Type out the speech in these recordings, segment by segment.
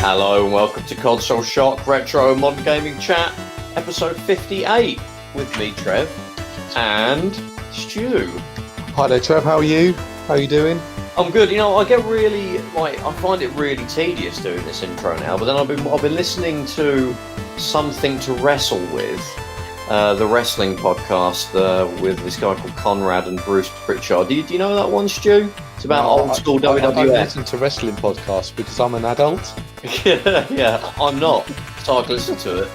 Hello and welcome to Console Shock Retro and Modern Gaming Chat, episode 58, with me, Trev, and Stu. Hi there, Trev. How are you? How are you doing? I'm good. You know, I get really I find it really tedious doing this intro now. But then I've been listening to Something to Wrestle With, the wrestling podcast with this guy called Conrad and Bruce Pritchard. Do you know that one, Stu? It's about old school WWF. I listen to wrestling podcasts because I'm an adult. yeah, I'm not, so I can listen to it.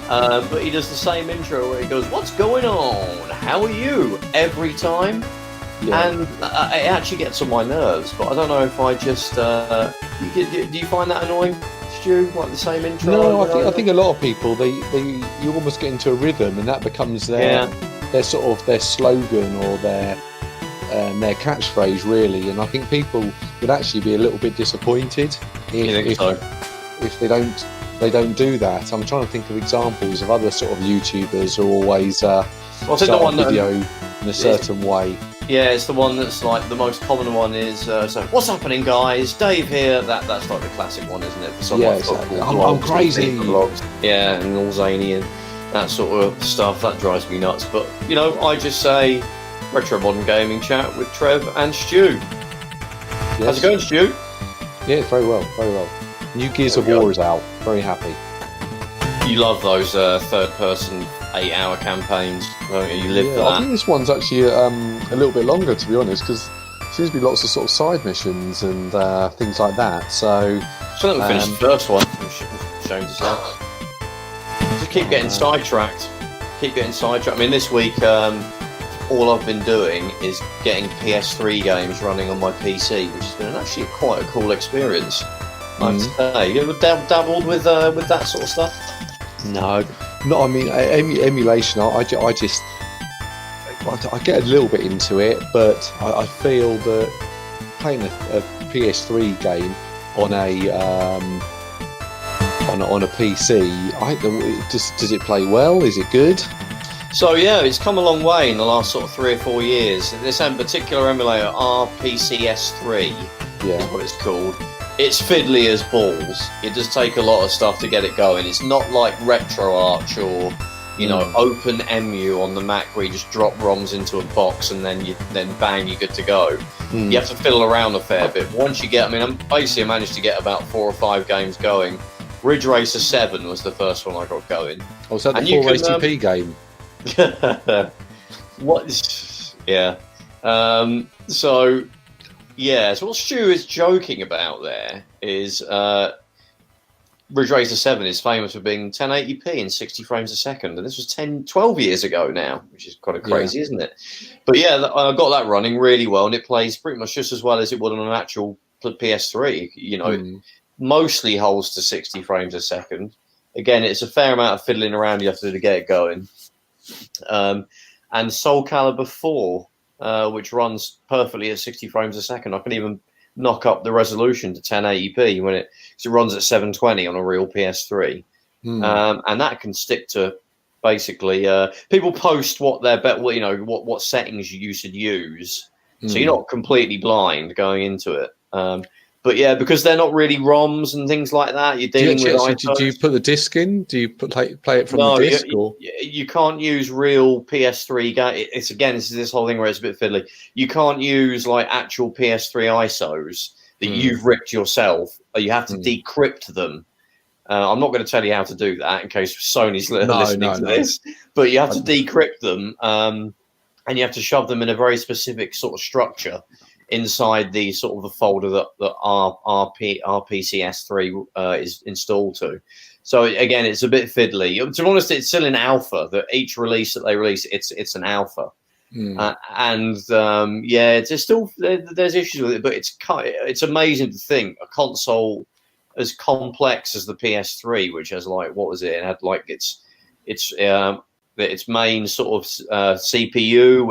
But he does the same intro where he goes, "What's going on? How are you?" every time. Yeah. And it actually gets on my nerves, but I don't know if I just... do you find that annoying, Stu? Like the same intro? No, I think a lot of people, you almost get into a rhythm and that becomes their sort of their slogan or their catchphrase, really. And I think people would actually be a little bit disappointed if they don't do that. I'm trying to think of examples of other sort of YouTubers who always start a video in a certain way. Yeah, it's the one that's like the most common one is so what's happening, guys? Dave here. That's like the classic one, isn't it? For someone exactly. I'm crazy. Yeah, and all zany and that sort of stuff. That drives me nuts. But you know, I just say retro modern gaming chat with Trev and Stu. Yes. How's it going, Stu? Yeah, very well, very well. New Gears of War is out. Very happy. You love those third-person 8-hour campaigns, don't you? You live for that. I think this one's actually a little bit longer, to be honest, because there seems to be lots of sort of side missions and things like that. So I still haven't finished the first one. Shame to say. Just keep getting sidetracked. I mean, this week, all I've been doing is getting PS3 games running on my PC, which has been actually quite a cool experience. I have to say. You ever dabbled with that sort of stuff? No, I mean emulation. I get a little bit into it, but I feel that playing a PS3 game on a PC, does it play well? Is it good? So yeah, it's come a long way in the last sort of 3 or 4 years. This particular emulator, RPCS3, is what it's called. It's fiddly as balls. It does take a lot of stuff to get it going. It's not like RetroArch or, OpenEmu on the Mac where you just drop ROMs into a box and then bang, you're good to go. You have to fiddle around a fair bit. Once you get, I managed to get about 4 or 5 games going. Ridge Racer 7 was the first one I got going. Oh, was that the 480p game? What? Yeah. So what Stu is joking about there is Ridge Racer 7 is famous for being 1080p in 60 frames a second, and this was 12 years ago now, which is kind of crazy, isn't it? But yeah, I got that running really well, and it plays pretty much just as well as it would on an actual PS3. It mostly holds to 60 frames a second. Again, it's a fair amount of fiddling around you have to do to get it going. And Soul Calibur 4, which runs perfectly at 60 frames a second. I can even knock up the resolution to 1080p when it runs at 720 on a real PS3. And that can stick to basically people post what their what settings you should use, so you're not completely blind going into it. But yeah, because they're not really ROMs and things like that, you're dealing with. Do you put the disc in? Do you play it from the disc? You can't use real PS3 game. It's this whole thing where it's a bit fiddly. You can't use like actual PS3 ISOs that you've ripped yourself. You have to decrypt them. I'm not going to tell you how to do that in case Sony's listening to this, but you have to decrypt them, and you have to shove them in a very specific sort of structure inside the sort of the folder that RPCS3 is installed to. So again, it's a bit fiddly. To be honest, it's still in alpha. That each release that they release, it's an alpha, it's still there's issues with it. But it's amazing to think a console as complex as the PS3, which has like what was it? It had like its main sort of CPU,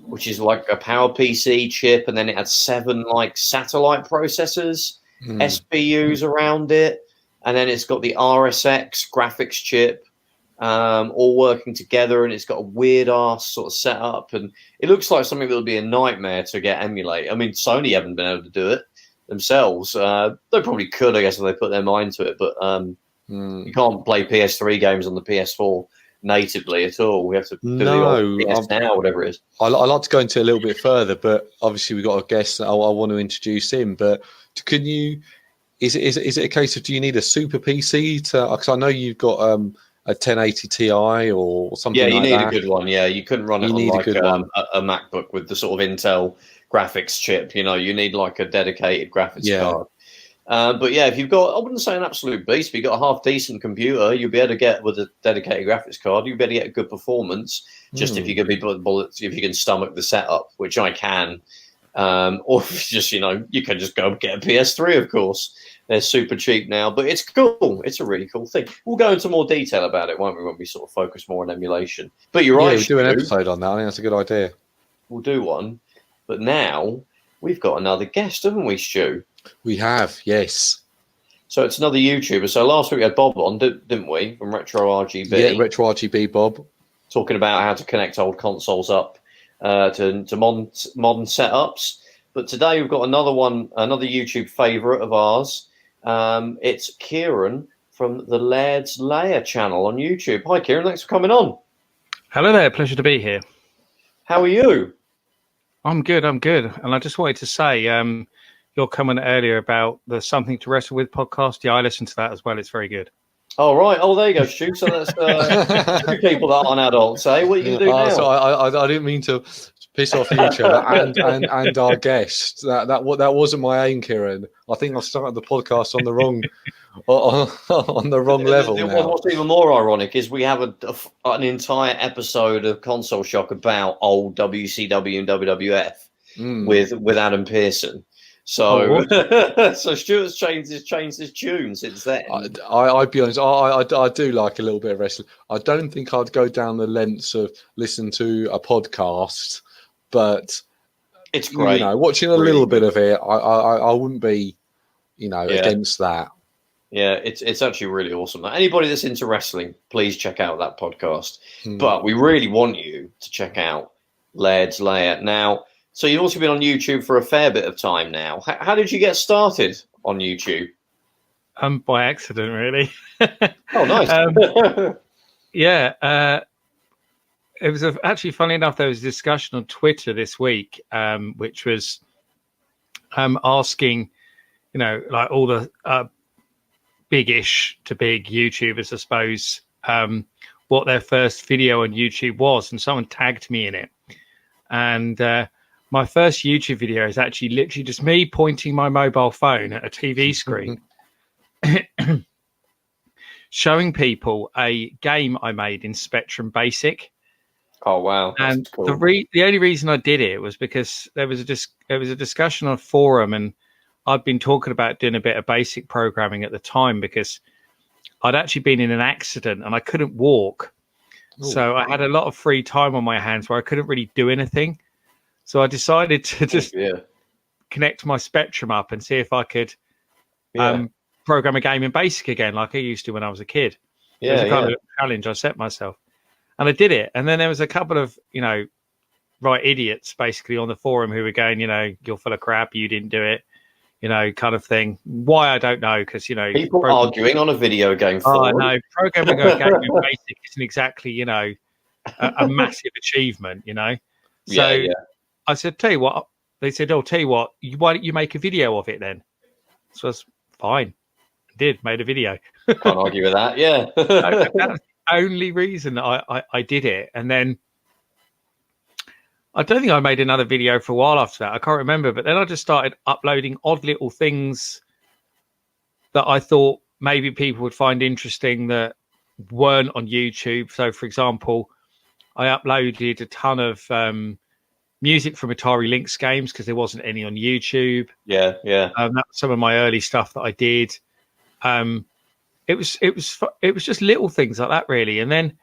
which is like a Power PC chip, and then it had 7 like satellite processors, SPUs around it, and then it's got the RSX graphics chip, all working together, and it's got a weird ass sort of setup, and it looks like something that would be a nightmare to get emulate. I mean, Sony haven't been able to do it. themselves. They probably could, I guess, if they put their mind to it, but you can't play PS3 games on the PS4 natively at all. We have to do the old PS Now, whatever it is. I'd like to go into a little bit further, but obviously we've got a guest that I want to introduce him. But can you? Is it a case of, do you need a super PC to? Because I know you've got a 1080 Ti or something. Yeah, you like need that. a good one. Yeah, you couldn't run it on like a MacBook with the sort of Intel graphics chip. You need like a dedicated graphics card. But yeah, if you've got, I wouldn't say an absolute beast, but you've got a half decent computer, you'll be able to get with a dedicated graphics card, you'll be able to get a good performance. Just if you can if you can stomach the setup, which I can, or just you can just go get a PS3. Of course, they're super cheap now, but it's cool. It's a really cool thing. We'll go into more detail about it, won't we? When we sort of focus more on emulation. But you're right. We'll do an episode on that. I think that's a good idea. We'll do one. But now we've got another guest, haven't we, Stu? We have, yes. So it's another YouTuber. So last week we had Bob on, didn't we? From Retro RGB. Yeah, Retro RGB Bob. Talking about how to connect old consoles up to modern setups. But today we've got another YouTube favourite of ours. It's Kieran from the Lairds Lair channel on YouTube. Hi, Kieran. Thanks for coming on. Hello there. Pleasure to be here. How are you? I'm good. And I just wanted to say, your comment earlier about the Something to Wrestle With podcast. Yeah, I listened to that as well. It's very good. Oh, right. Oh, there you go, Stu. So that's two people that aren't adults, eh? What are you going to do now? So I didn't mean to piss off you, and our guest. That wasn't my aim, Kieran. I think I started the podcast on the wrong on the wrong level. What's even more ironic is we have an entire episode of Console Shock about old WCW and WWF with Adam Pearson. So, so Stuart's changed his tune since then. I'd be honest. I do like a little bit of wrestling. I don't think I'd go down the lengths of listen to a podcast, but it's great. Watching a little bit of it, I wouldn't be, against that. Yeah, it's actually really awesome. Anybody that's into wrestling, please check out that podcast. But we really want you to check out Laird's Lair now. So you've also been on YouTube for a fair bit of time now. How did you get started on YouTube? By accident, really. Oh, nice. Yeah. It was actually funny enough. There was a discussion on Twitter this week, which was asking, like all the big-ish to big YouTubers, I suppose, what their first video on YouTube was, and someone tagged me in it, and. My first YouTube video is actually literally just me pointing my mobile phone at a TV screen, showing people a game I made in Spectrum Basic. Oh wow! That's and cool. The only reason I did it was because there was a discussion on a forum, and I'd been talking about doing a bit of basic programming at the time because I'd actually been in an accident and I couldn't walk, so I had a lot of free time on my hands where I couldn't really do anything. So I decided to just connect my Spectrum up and see if I could program a game in BASIC again, like I used to when I was a kid. It was a kind of challenge I set myself. And I did it. And then there was a couple of, right idiots basically on the forum who were going, you're full of crap, you didn't do it, kind of thing. Why, I don't know, because, people arguing on a video game forum. Oh, no, programming a game in BASIC isn't exactly, a massive achievement, So I said, tell you what, they said, tell you what, why don't you make a video of it then? So I was fine. Made a video. Can't argue with that, yeah. That's the only reason I did it. And then I don't think I made another video for a while after that. I can't remember. But then I just started uploading odd little things that I thought maybe people would find interesting that weren't on YouTube. So, for example, I uploaded a ton of music from Atari Lynx games because there wasn't any on YouTube. Yeah. That's some of my early stuff that I did. It was just little things like that, really. And then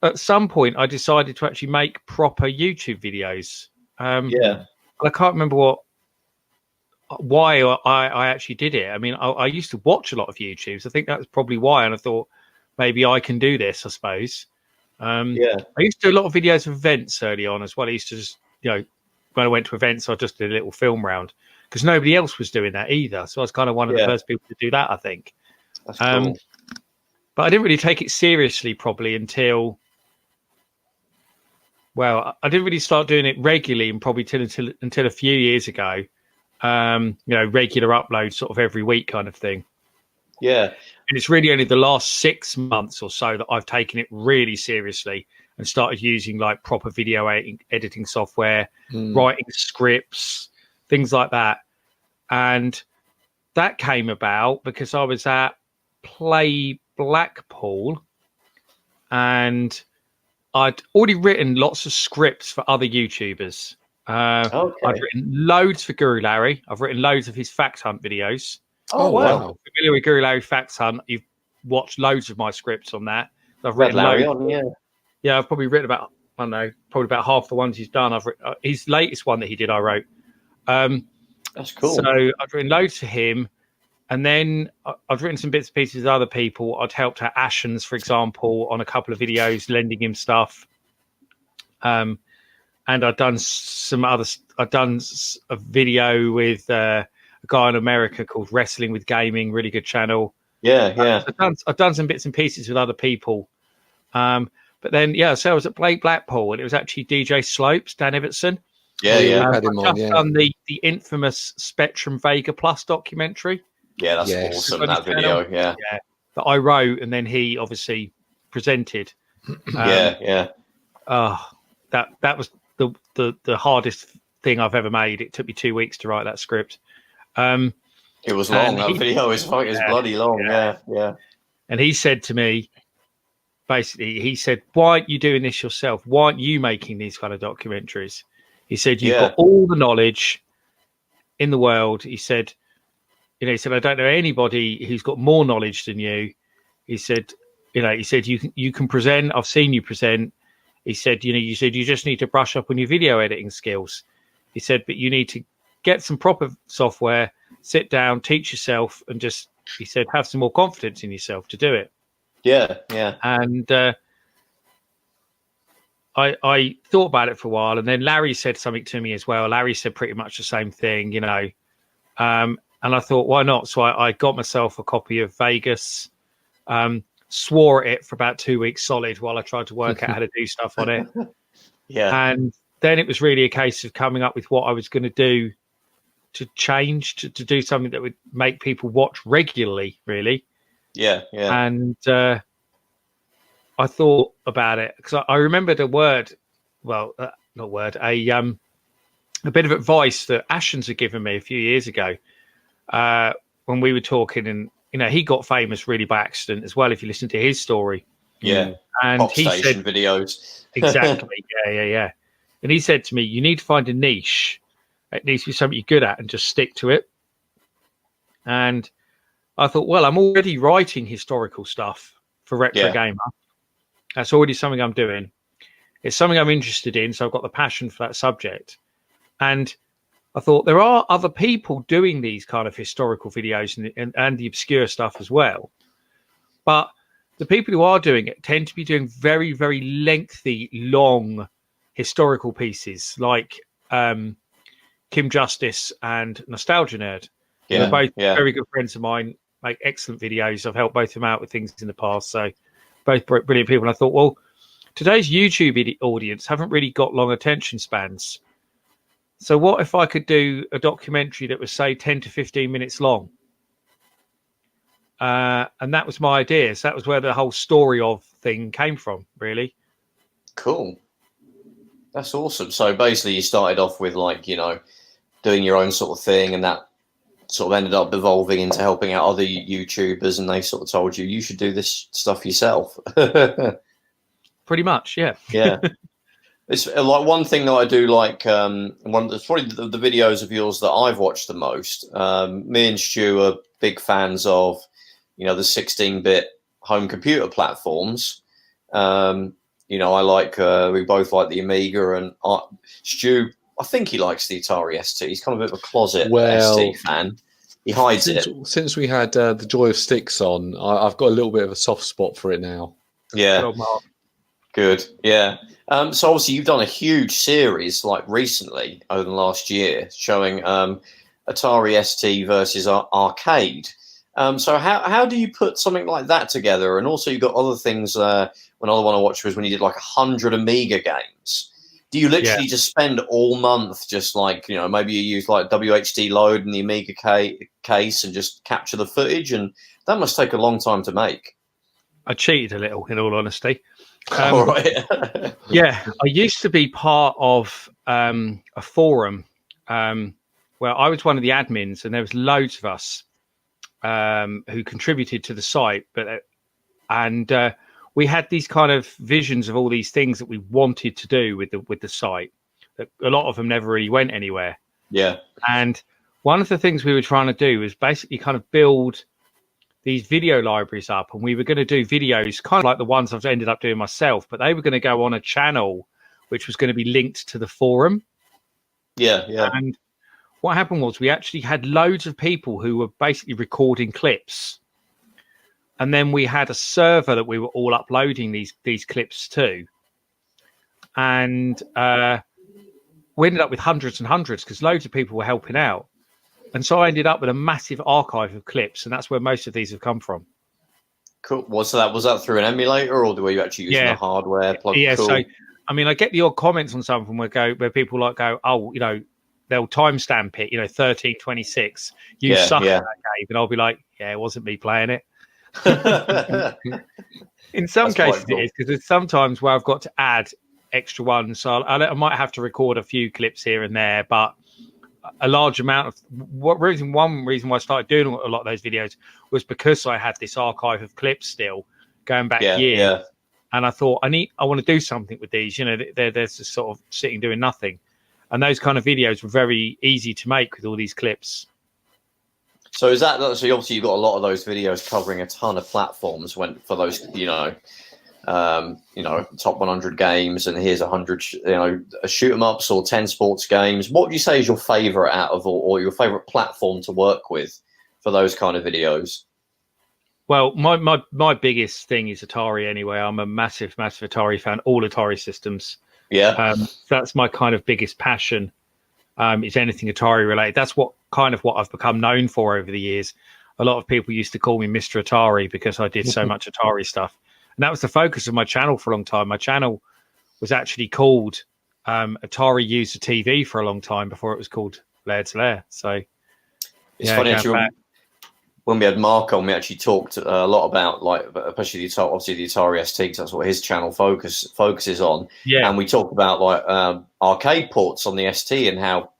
at some point, I decided to actually make proper YouTube videos. I can't remember why I actually did it. I mean, I used to watch a lot of YouTubes. I think that's probably why. And I thought maybe I can do this, I suppose. I used to do a lot of videos of events early on as well. I used to just, when I went to events, I just did a little film round because nobody else was doing that either. So I was kind of one of the first people to do that, I think. That's cool. But I didn't really take it seriously probably until, well, I didn't really start doing it regularly and probably until a few years ago. Regular uploads sort of every week kind of thing. Yeah. And it's really only the last 6 months or so that I've taken it really seriously and started using like proper video editing software, writing scripts, things like that. And that came about because I was at Play Blackpool and I'd already written lots of scripts for other YouTubers. I've written loads for Guru Larry. I've written loads of his Fact Hunt videos. Oh, wow. Familiar with Guru Larry Fact Hunt? You've watched loads of my scripts on that. I've written Larry loads. Yeah, I've probably written about, I don't know, probably about half the ones he's done. I've written, his latest one that he did, I wrote. That's cool. So I've written loads for him. And then I've written some bits and pieces with other people. I'd helped out Ashens, for example, on a couple of videos, lending him stuff. And I've done a video with a guy in America called Wrestling with Gaming, really good channel. Yeah. I've done some bits and pieces with other people. But then, so I was at Blake Blackpool, and it was actually DJ Slopes, Dan Ibbotson. Yeah. I've just done the infamous Spectrum Vega Plus documentary. Yeah, that's awesome, that video. Yeah, that I wrote, and then he obviously presented. That was the hardest thing I've ever made. It took me 2 weeks to write that script. It was long. That video is bloody long. Yeah. And he said to me, basically, why aren't you doing this yourself? Why aren't you making these kind of documentaries? He said, you've got all the knowledge in the world. He said, I don't know anybody who's got more knowledge than you. He said, you can present. I've seen you present. He said, you just need to brush up on your video editing skills. He said, but you need to get some proper software, sit down, teach yourself, and he said, have some more confidence in yourself to do it. Yeah. And I thought about it for a while, and then Larry said something to me as well. Larry said pretty much the same thing, and I thought, why not? So I got myself a copy of Vegas, swore at it for about 2 weeks solid while I tried to work out how to do stuff on it. And then it was really a case of coming up with what I was going to do to change, to do something that would make people watch regularly, really. Yeah. And I thought about it because I remembered a bit of advice that Ashens had given me a few years ago when we were talking, and he got famous really by accident as well. If you listen to his story, and Pop he Station said videos, exactly, yeah. And he said to me, "You need to find a niche. It needs to be something you're good at, and just stick to it." And I thought, well, I'm already writing historical stuff for Retro Gamer. That's already something I'm doing. It's something I'm interested in, so I've got the passion for that subject. And I thought there are other people doing these kind of historical videos and the obscure stuff as well. But the people who are doing it tend to be doing very, very lengthy, long historical pieces like Kim Justice and Nostalgia Nerd. They're both very good friends of mine, make excellent videos. I've helped both of them out with things in the past. So both brilliant people. And I thought, well, today's YouTube audience haven't really got long attention spans. So what if I could do a documentary that was, say, 10 to 15 minutes long? And that was my idea. So that was where the whole story of thing came from, really. Cool. That's awesome. So basically you started off with doing your own sort of thing, and that sort of ended up evolving into helping out other YouTubers, and they sort of told you should do this stuff yourself. Pretty much, yeah. Yeah. It's like one thing that I do like. It's probably the videos of yours that I've watched the most. Me and Stu are big fans of, the 16-bit home computer platforms. I like. We both like the Amiga, and Stu, I think he likes the Atari ST. He's kind of a bit of a closet ST fan. He hides it. Since we had the Joy of Sticks on, I've got a little bit of a soft spot for it now. Yeah. Good. Yeah. So obviously you've done a huge series recently over the last year showing a Atari ST versus arcade. So how do you put something like that together? And also you've got other things. Another one I watched was when you did like 100 Amiga games. Do you literally just spend all month just like, maybe you use like WHD load in the Amiga case and just capture the footage? And that must take a long time to make. I cheated a little, in all honesty. All right. Yeah, I used to be part of a forum where I was one of the admins, and there was loads of us who contributed to the site. And we had these kind of visions of all these things that we wanted to do with the site. That a lot of them never really went anywhere. Yeah. And one of the things we were trying to do was basically kind of build these video libraries up, and we were going to do videos kind of like the ones I've ended up doing myself, but they were going to go on a channel which was going to be linked to the forum. Yeah. And what happened was we actually had loads of people who were basically recording clips, and then we had a server that we were all uploading these clips to, and we ended up with hundreds and hundreds because loads of people were helping out. And so I ended up with a massive archive of clips, and that's where most of these have come from. Cool. Was that through an emulator, or were you actually using the hardware plug? Yeah. Cool. So, I mean, I get the odd comments on some of them where people go, oh, they'll timestamp it, 1326. You suck at that game, and I'll be like, yeah, it wasn't me playing it. In some cases, cool. It is, because there's sometimes where I've got to add extra ones, so I might have to record a few clips here and there, but a large amount of one reason why I started doing a lot of those videos was because I had this archive of clips still going back years, and I thought I want to do something with these. They're just sort of sitting doing nothing, and those kind of videos were very easy to make with all these clips. So is that so? Obviously, you've got a lot of those videos covering a ton of platforms. For those, top 100 games, and here's 100, shoot 'em ups or 10 sports games. What would you say is your favorite out of all, or your favorite platform to work with for those kind of videos? Well, my biggest thing is Atari. Anyway, I'm a massive Atari fan. All Atari systems. Yeah. That's my kind of biggest passion. Is anything Atari related. That's what I've become known for over the years. A lot of people used to call me Mr. Atari because I did so much Atari stuff. And that was the focus of my channel for a long time. My channel was actually called Atari User TV for a long time before it was called Lairds Lair. So it's funny actually, when we had Mark on, we actually talked a lot about, like, especially the Atari ST, because that's what his channel focuses on. Yeah. And we talked about like arcade ports on the ST and how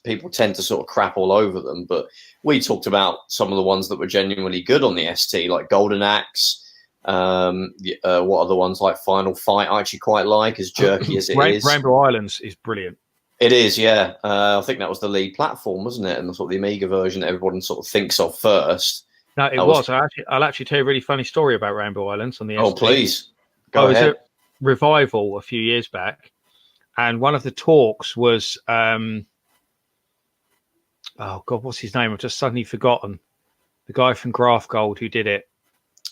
people tend to sort of crap all over them. But we talked about some of the ones that were genuinely good on the ST, like Golden Axe. What are the ones like Final Fight? I actually quite like, as jerky as it is. Rainbow Islands is brilliant. It is, yeah. I think that was the lead platform, wasn't it? And the sort of the Amiga version that everyone sort of thinks of first. No, it was. I'll actually tell you a really funny story about Rainbow Islands on the ST. Oh, please. Go ahead. I was at Revival a few years back, and one of the talks was, oh God, what's his name? I've just suddenly forgotten. The guy from Graph Gold who did it.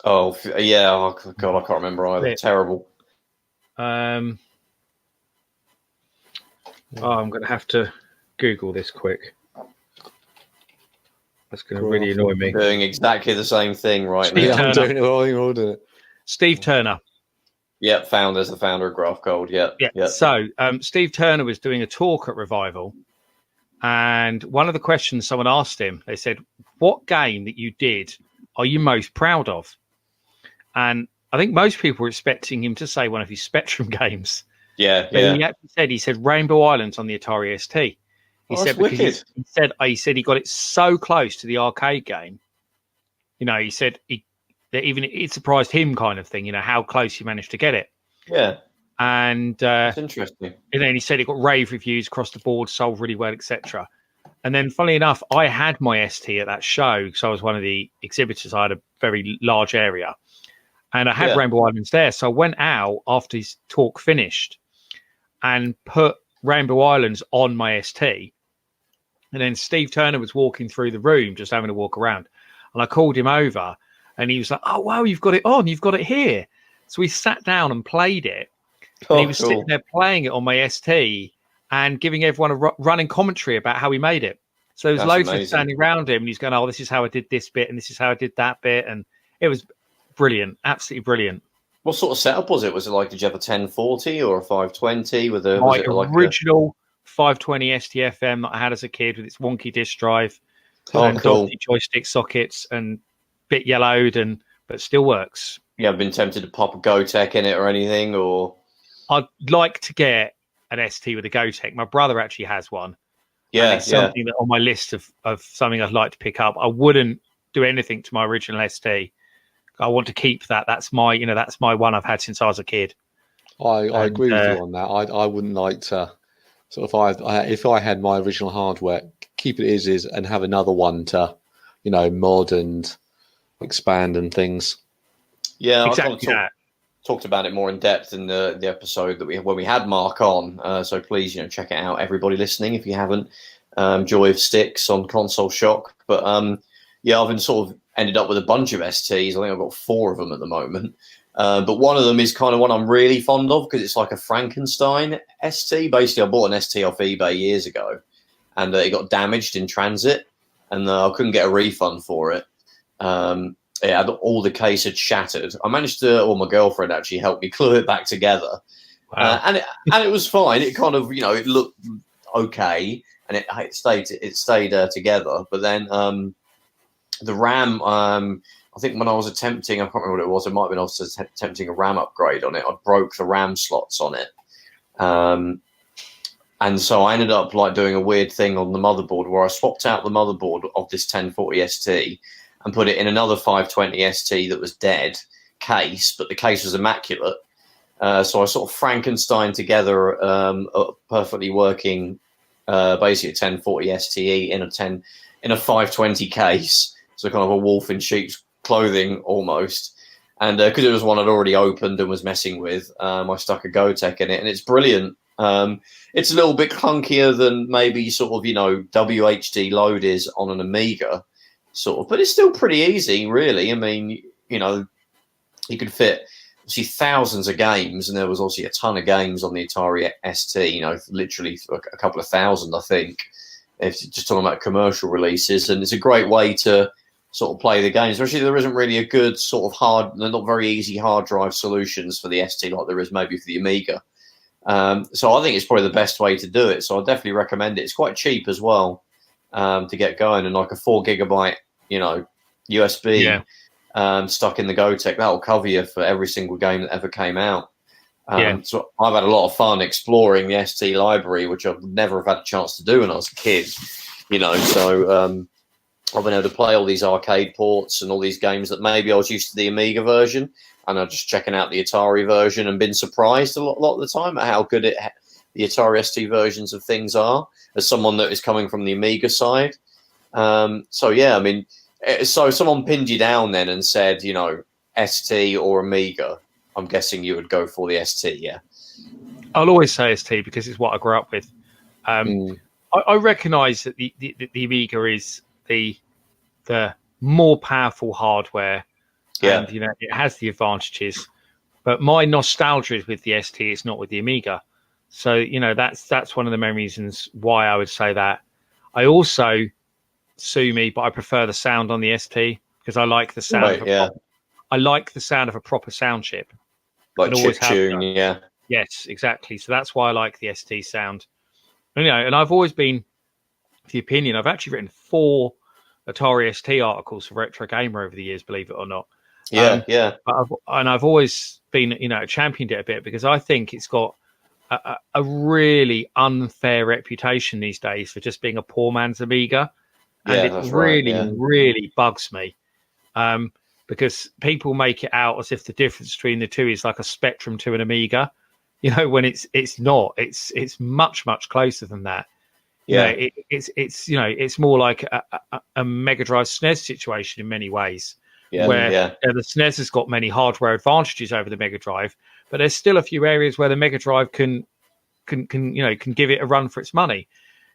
Oh, yeah. Oh, God, I can't remember either. Terrible. I'm going to have to Google this quick. That's going to really annoy me. Doing exactly the same thing right now. I'm doing it all, doing it. Steve Turner. Yep, the founder of Graph Gold. Yep. So Steve Turner was doing a talk at Revival, and one of the questions someone asked him, they said, "What game that you did are you most proud of?" And I think most people were expecting him to say one of his Spectrum games. Yeah. He actually said Rainbow Islands on the Atari ST. He said because he said he got it so close to the arcade game. He said that even it surprised him, kind of thing. How close he managed to get it. Yeah. And that's interesting. And then he said it got rave reviews across the board, sold really well, etc. And then, funnily enough, I had my ST at that show because I was one of the exhibitors. I had a very large area, and I had Rainbow Islands there. So I went out after his talk finished and put Rainbow Islands on my ST. And then Steve Turner was walking through the room, just having a walk around. And I called him over, and he was like, "Oh, wow, you've got it on. You've got it here." So we sat down and played it. And he was sitting there playing it on my ST and giving everyone a running commentary about how he made it. So there was That's loads of amazing. standing around him, and he's going, "Oh, this is how I did this bit, and this is how I did that bit," and it was brilliant, absolutely brilliant. What sort of setup was it? Was it like, did you have a 1040 or a 520 with a? My Was it like original 520 STFM that I had as a kid with its wonky disk drive and cool. dodgy joystick sockets and bit yellowed, but still works. You ever been tempted to pop a Gotek in it or anything, or? I'd like to get an ST with a Gotek. My brother actually has one. Yeah, and it's something that on my list of something I'd like to pick up. I wouldn't do anything to my original ST. I want to keep that. That's my one I've had since I was a kid. I agree with you on that. I wouldn't like to sort of if I had my original hardware, keep it as is and have another one to, mod and expand and things. Yeah, exactly. Talked about it more in depth in the episode that when we had Mark on. So please, check it out, everybody listening, if you haven't. Joy of Sticks on Console Shock. But I've been sort of ended up with a bunch of STs. I think I've got 4 of them at the moment. But one of them is kind of one I'm really fond of because it's like a Frankenstein ST. Basically, I bought an ST off eBay years ago, and it got damaged in transit, and I couldn't get a refund for it. All the case had shattered. I managed to, or my girlfriend actually helped me glue it back together. Wow. And it was fine. It kind of, it looked okay, and it stayed together. But then the RAM, I think when I was attempting, I can't remember what it was. It might have been I was attempting a RAM upgrade on it. I broke the RAM slots on it. And so I ended up like doing a weird thing on the motherboard where I swapped out the motherboard of this 1040 ST and put it in another 520 ST that was dead case, but the case was immaculate. So I sort of Frankenstein together a perfectly working, basically a 1040 STE in a 520 case. So kind of a wolf in sheep's clothing almost. And because it was one I'd already opened and was messing with, I stuck a Gotek in it, and it's brilliant. It's a little bit clunkier than maybe sort of, WHD load is on an Amiga, sort of, but it's still pretty easy, really. I mean, you could fit obviously thousands of games, and there was obviously a ton of games on the Atari ST, literally a couple of thousand, I think, if you're just talking about commercial releases. And it's a great way to sort of play the games, especially there isn't really a good sort of not very easy hard drive solutions for the ST like there is maybe for the Amiga. So I think it's probably the best way to do it. So I definitely recommend it. It's quite cheap as well to get going, and like a 4 gigabyte, USB stuck in the Gotek, that'll cover you for every single game that ever came out. So I've had a lot of fun exploring the ST library, which I've never have had a chance to do when I was a kid. So I've been able to play all these arcade ports and all these games that maybe I was used to the Amiga version, and I'm just checking out the Atari version and been surprised a lot of the time at how good the Atari ST versions of things are, as someone that is coming from the Amiga side. So if someone pinned you down then and said, ST or Amiga, I'm guessing you would go for the ST, yeah? I'll always say ST because it's what I grew up with. I recognise that the Amiga is the more powerful hardware, and it has the advantages. But my nostalgia is with the ST; it's not with the Amiga. So that's one of the main reasons why I would say that. I also, sue me, but I prefer the sound on the ST because I like the sound. I like the sound of a proper sound chip. Like chip tune, yeah. Yes, exactly. So that's why I like the ST sound. And I've always been of the opinion. I've actually written 4 Atari ST articles for Retro Gamer over the years, believe it or not. Yeah. I've always been, championed it a bit because I think it's got a really unfair reputation these days for just being a poor man's Amiga. And it really bugs me because people make it out as if the difference between the two is like a Spectrum to an Amiga, when it's not. It's much, much closer than that. It's more like a Mega Drive SNES situation in many ways, where the SNES has got many hardware advantages over the Mega Drive, but there's still a few areas where the Mega Drive can give it a run for its money.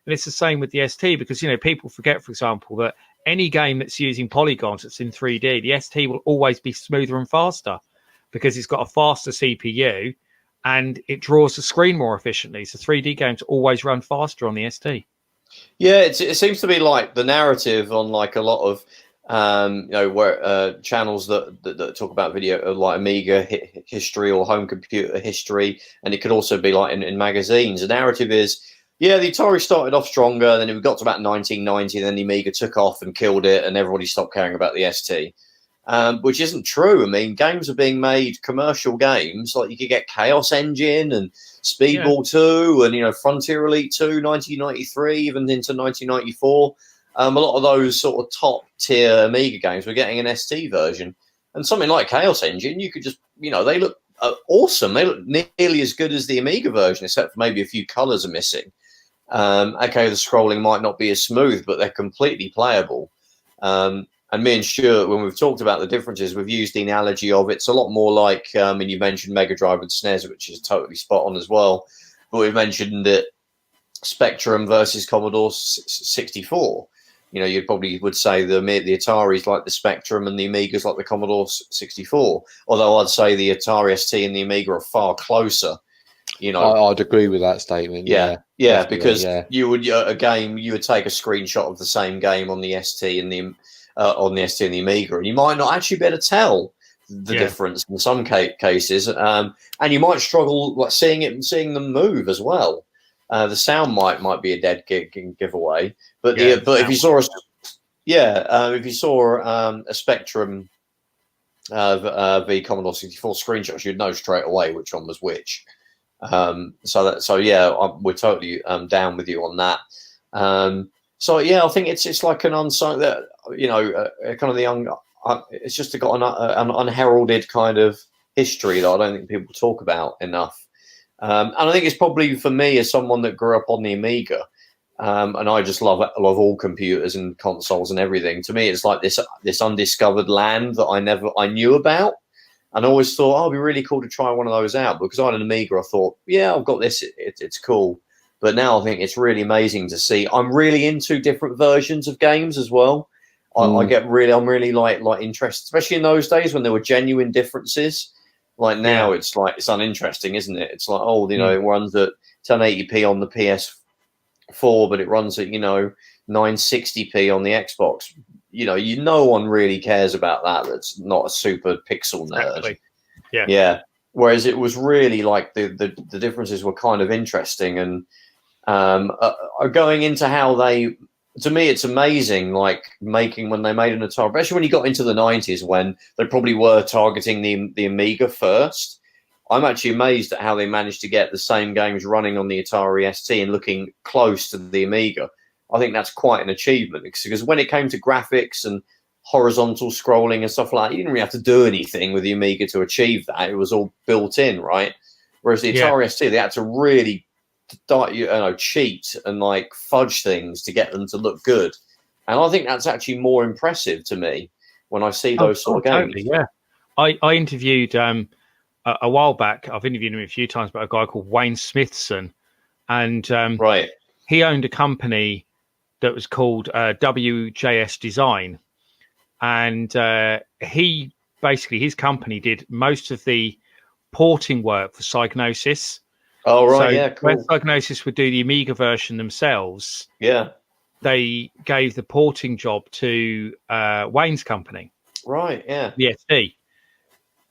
And it's the same with the ST because, people forget, for example, that any game that's using polygons that's in 3D, the ST will always be smoother and faster because it's got a faster CPU and it draws the screen more efficiently. So 3D games always run faster on the ST. Yeah, it seems to be like the narrative on like a lot of where channels that talk about video like Amiga history or home computer history, and it could also be like in magazines. The narrative is, yeah, the Atari started off stronger, then it got to about 1990, then the Amiga took off and killed it, and everybody stopped caring about the ST. Which isn't true. I mean, games are being made, commercial games, like you could get Chaos Engine and Speedball 2 and, Frontier Elite 2, 1993, even into 1994. A lot of those sort of top tier Amiga games were getting an ST version. And something like Chaos Engine, you could just, they look awesome. They look nearly as good as the Amiga version, except for maybe a few colors are missing. Okay, the scrolling might not be as smooth, but they're completely playable. And me and Stuart, when we've talked about the differences, we've used the analogy of it's a lot more like, and you mentioned Mega Drive and SNES, which is totally spot on as well. But we've mentioned that Spectrum versus Commodore 64. You probably would say the Atari's like the Spectrum and the Amiga's like the Commodore 64. Although I'd say the Atari ST and the Amiga are far closer. I'd agree with that statement. Yeah, because you would you would take a screenshot of the same game on the ST and the ST and the Amiga, and you might not actually be able to tell the difference in some cases, and you might struggle like seeing them move as well. The sound might be a dead giveaway, but if you saw a Spectrum v Commodore 64 screenshots, you'd know straight away which one was which. We're totally down with you on that. I think it's like an unsung that kind of the it's just got an unheralded kind of history that I don't think people talk about enough. And I think it's probably for me as someone that grew up on the Amiga, and I just love all computers and consoles and everything. To me, it's like this undiscovered land that I knew about, and I always thought, it'd be really cool to try one of those out. Because I had an Amiga, I thought, yeah, I've got this, it's cool. But now I think it's really amazing to see. I'm really into different versions of games as well. I'm really like interested, especially in those days when there were genuine differences. Like now, it's uninteresting, isn't it? It's like, it runs at 1080p on the PS4, but it runs at 960p on the Xbox. No one really cares about that. That's not a super pixel nerd. Exactly. Yeah. Whereas it was really like the differences were kind of interesting and going into how to me, it's amazing, like when they made an Atari, especially when you got into the 90s when they probably were targeting the Amiga first. I'm actually amazed at how they managed to get the same games running on the Atari ST and looking close to the Amiga. I think that's quite an achievement because when it came to graphics and horizontal scrolling and stuff like that, you didn't really have to do anything with the Amiga to achieve that. It was all built in, right? Whereas the Atari ST, they had to really cheat and like fudge things to get them to look good, and I think that's actually more impressive to me when I see those sort of games. Totally, yeah, I interviewed a while back. I've interviewed him a few times, but a guy called Wayne Smithson, and he owned a company that was called WJS Design, and his company did most of the porting work for Psygnosis. Oh, right, so cool. When Psygnosis would do the Amiga version themselves, they gave the porting job to Wayne's company. Right, yeah. The ST.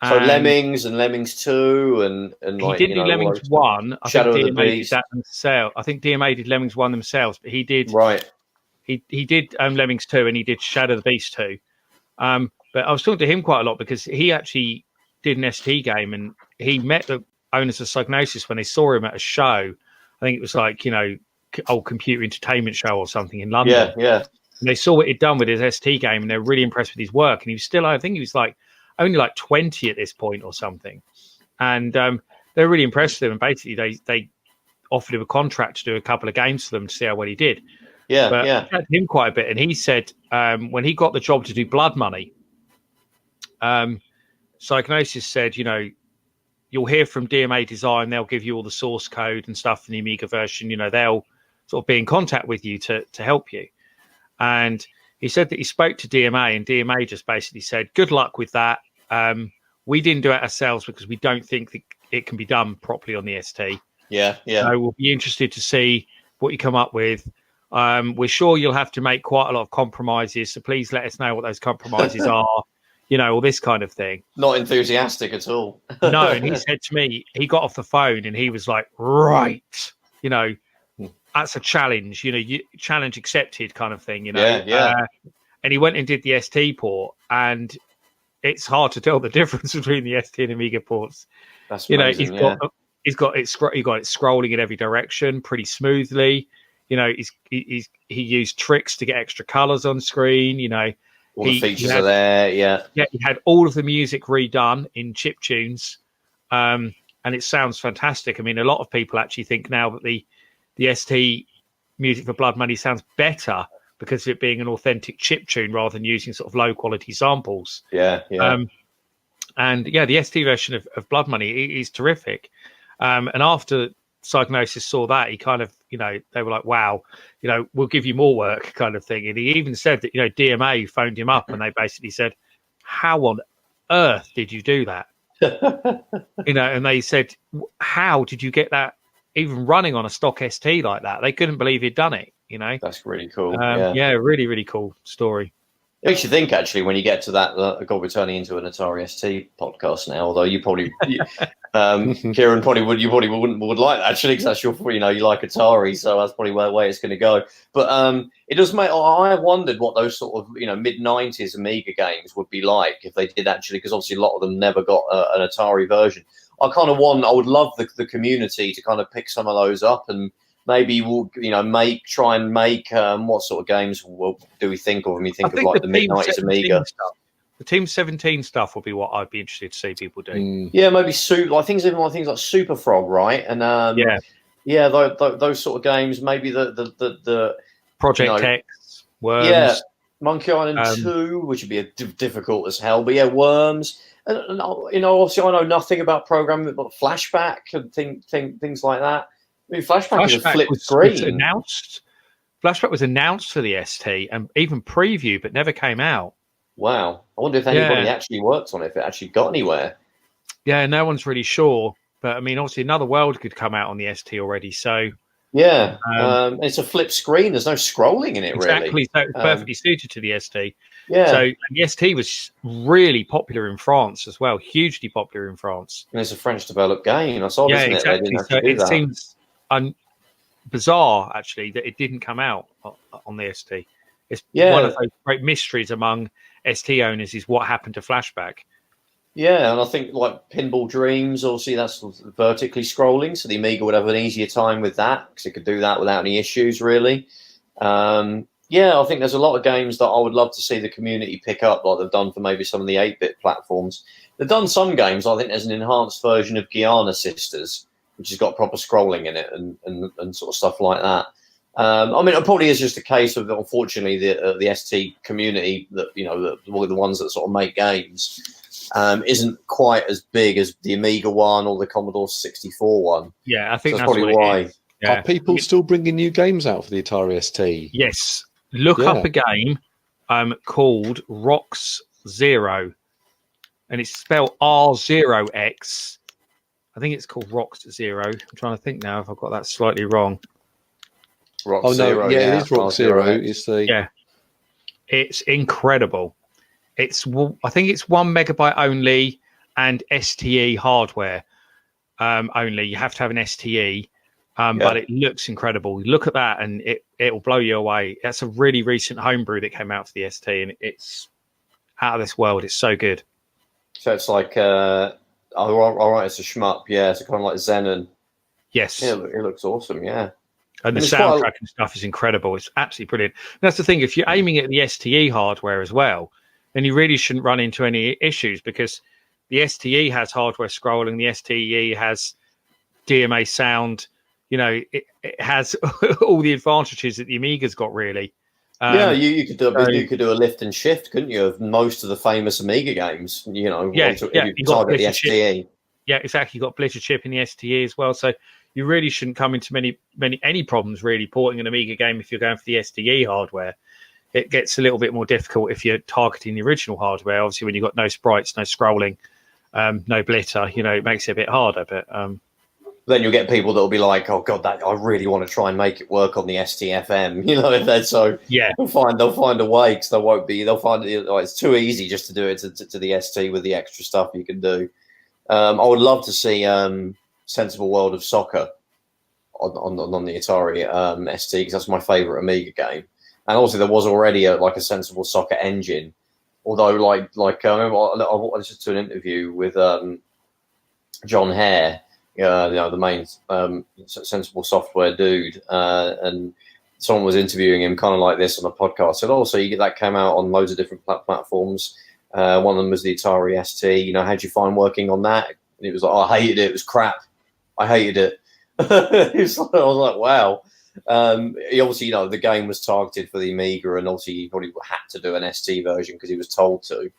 So Lemmings and Lemmings 2 and he didn't do Lemmings 1. Shadow of the DMA Beast. did that themselves. I think DMA did Lemmings 1 themselves, but he did he did Lemmings 2 and he did Shadow of the Beast 2. But I was talking to him quite a lot because he actually did an ST game and he met the owners of Psygnosis when they saw him at a show. I think it was like, old computer entertainment show or something in London. Yeah. And they saw what he'd done with his ST game and they were really impressed with his work. And he was still, I think he was like only like 20 at this point or something. And they were really impressed with him. And basically they offered him a contract to do a couple of games for them to see how well he did. Yeah, but I had him quite a bit. And he said when he got the job to do Blood Money, Psygnosis said, you'll hear from DMA Design. They'll give you all the source code and stuff in the Amiga version. They'll sort of be in contact with you to help you. And he said that he spoke to DMA and DMA just basically said, good luck with that. We didn't do it ourselves because we don't think that it can be done properly on the ST. Yeah. So we'll be interested to see what you come up with. We're sure you'll have to make quite a lot of compromises, so please let us know what those compromises are, all this kind of thing. Not enthusiastic at all. No, and he said to me, he got off the phone and he was like, right, that's a challenge, challenge accepted kind of thing, Yeah. And he went and did the ST port, and it's hard to tell the difference between the ST and Amiga ports. That's amazing, he got it scrolling in every direction pretty smoothly. He used tricks to get extra colors on screen. All the features are there. Yeah, he had all of the music redone in chip tunes, and it sounds fantastic. I mean, a lot of people actually think now that the ST music for Blood Money sounds better because of it being an authentic chip tune rather than using sort of low quality samples. Yeah. The ST version of Blood Money is terrific. And after Psygnosis saw that, he kind of, they were like, wow, we'll give you more work kind of thing. And he even said that, DMA phoned him up and they basically said, how on earth did you do that? And they said, how did you get that even running on a stock ST like that? They couldn't believe he'd done it, That's really cool. Really, really cool story. It makes you think, actually, when you get to that. God, we're turning into an Atari ST podcast now. Although you probably, Kieran, would like that, actually, because that's your, you like Atari, so that's probably where the way it's going to go. But it does make. I wondered what those sort of mid '90s Amiga games would be like if they did actually, because obviously a lot of them never got an Atari version. I would love the community to kind of pick some of those up and. Maybe we'll, try and make what sort of games do we think of when we think of like the mid-90s Amiga? The Team 17 stuff will be what I'd be interested to see people do. Yeah, maybe things like Super Frog, right? And those sort of games. Maybe the Project X, Worms. Yeah, Monkey Island 2, which would be difficult as hell. But yeah, Worms. And obviously I know nothing about programming, but Flashback and things like that. I mean, Flashback was a flip screen. Flashback was announced for the ST and even preview, but never came out. Wow. I wonder if anybody actually worked on it, if it actually got anywhere. Yeah, no one's really sure. But, I mean, obviously Another World could come out on the ST already, so... Yeah, it's a flip screen. There's no scrolling in it, exactly, really. So it's perfectly suited to the ST. Yeah. So the ST was really popular in France as well, hugely popular in France. And it's a French-developed game. I saw, isn't exactly. They didn't have to do that. Seems bizarre, actually, that it didn't come out on the ST. It's one of those great mysteries among ST owners is what happened to Flashback. Yeah, and I think like Pinball Dreams, obviously that's vertically scrolling, so the Amiga would have an easier time with that because it could do that without any issues, really. I think there's a lot of games that I would love to see the community pick up, like they've done for maybe some of the 8-bit platforms. They've done some games. I think there's an enhanced version of Guyana Sisters, which has got proper scrolling in it and sort of stuff like that. It probably is just a case of, unfortunately, the ST community that the ones that sort of make games isn't quite as big as the Amiga one or the Commodore 64 one. Yeah, I think that's probably why. Yeah. Are people still bringing new games out for the Atari ST? Yes. Look up a game called Rox Zero, and it's spelled R0X. I think it's called Rox Zero. I'm trying to think now if I've got that slightly wrong. Rox Zero. It is Rox Zero. It's incredible. I think it's 1 megabyte only and STE hardware only. You have to have an STE, but it looks incredible. Look at that, and it will blow you away. That's a really recent homebrew that came out for the ST, and it's out of this world. It's so good. So it's like, all right, it's a shmup. Yeah, it's kind of like Xenon. Yes. Yeah, it looks awesome. Yeah. And the soundtrack and stuff is incredible. It's absolutely brilliant. And that's the thing. If you're aiming at the STE hardware as well, then you really shouldn't run into any issues because the STE has hardware scrolling. The STE has DMA sound. It has all the advantages that the Amiga's got, really. You could do a lift and shift, couldn't you, of most of the famous Amiga games? You target the STE. Yeah, exactly. You've got Blitter chip in the STE as well. So you really shouldn't come into any problems really porting an Amiga game if you're going for the STE hardware. It gets a little bit more difficult if you're targeting the original hardware. Obviously, when you've got no sprites, no scrolling, no blitter, it makes it a bit harder. But Then you'll get people that'll be like, "Oh God, that I really want to try and make it work on the STFM." You know, if they're so they'll find a way because they'll find it's too easy just to do it to the ST with the extra stuff you can do. I would love to see Sensible World of Soccer on the Atari ST because that's my favourite Amiga game. And also there was already a Sensible Soccer engine. Although I remember I listened to an interview with John Hare, the main Sensible Software dude, and someone was interviewing him kind of like this on a podcast. Said, so that came out on loads of different platforms. One of them was the Atari ST. How'd you find working on that? And he was like, I hated it. It was crap. I hated it. I was like, wow. He obviously, the game was targeted for the Amiga, and obviously he probably had to do an ST version because he was told to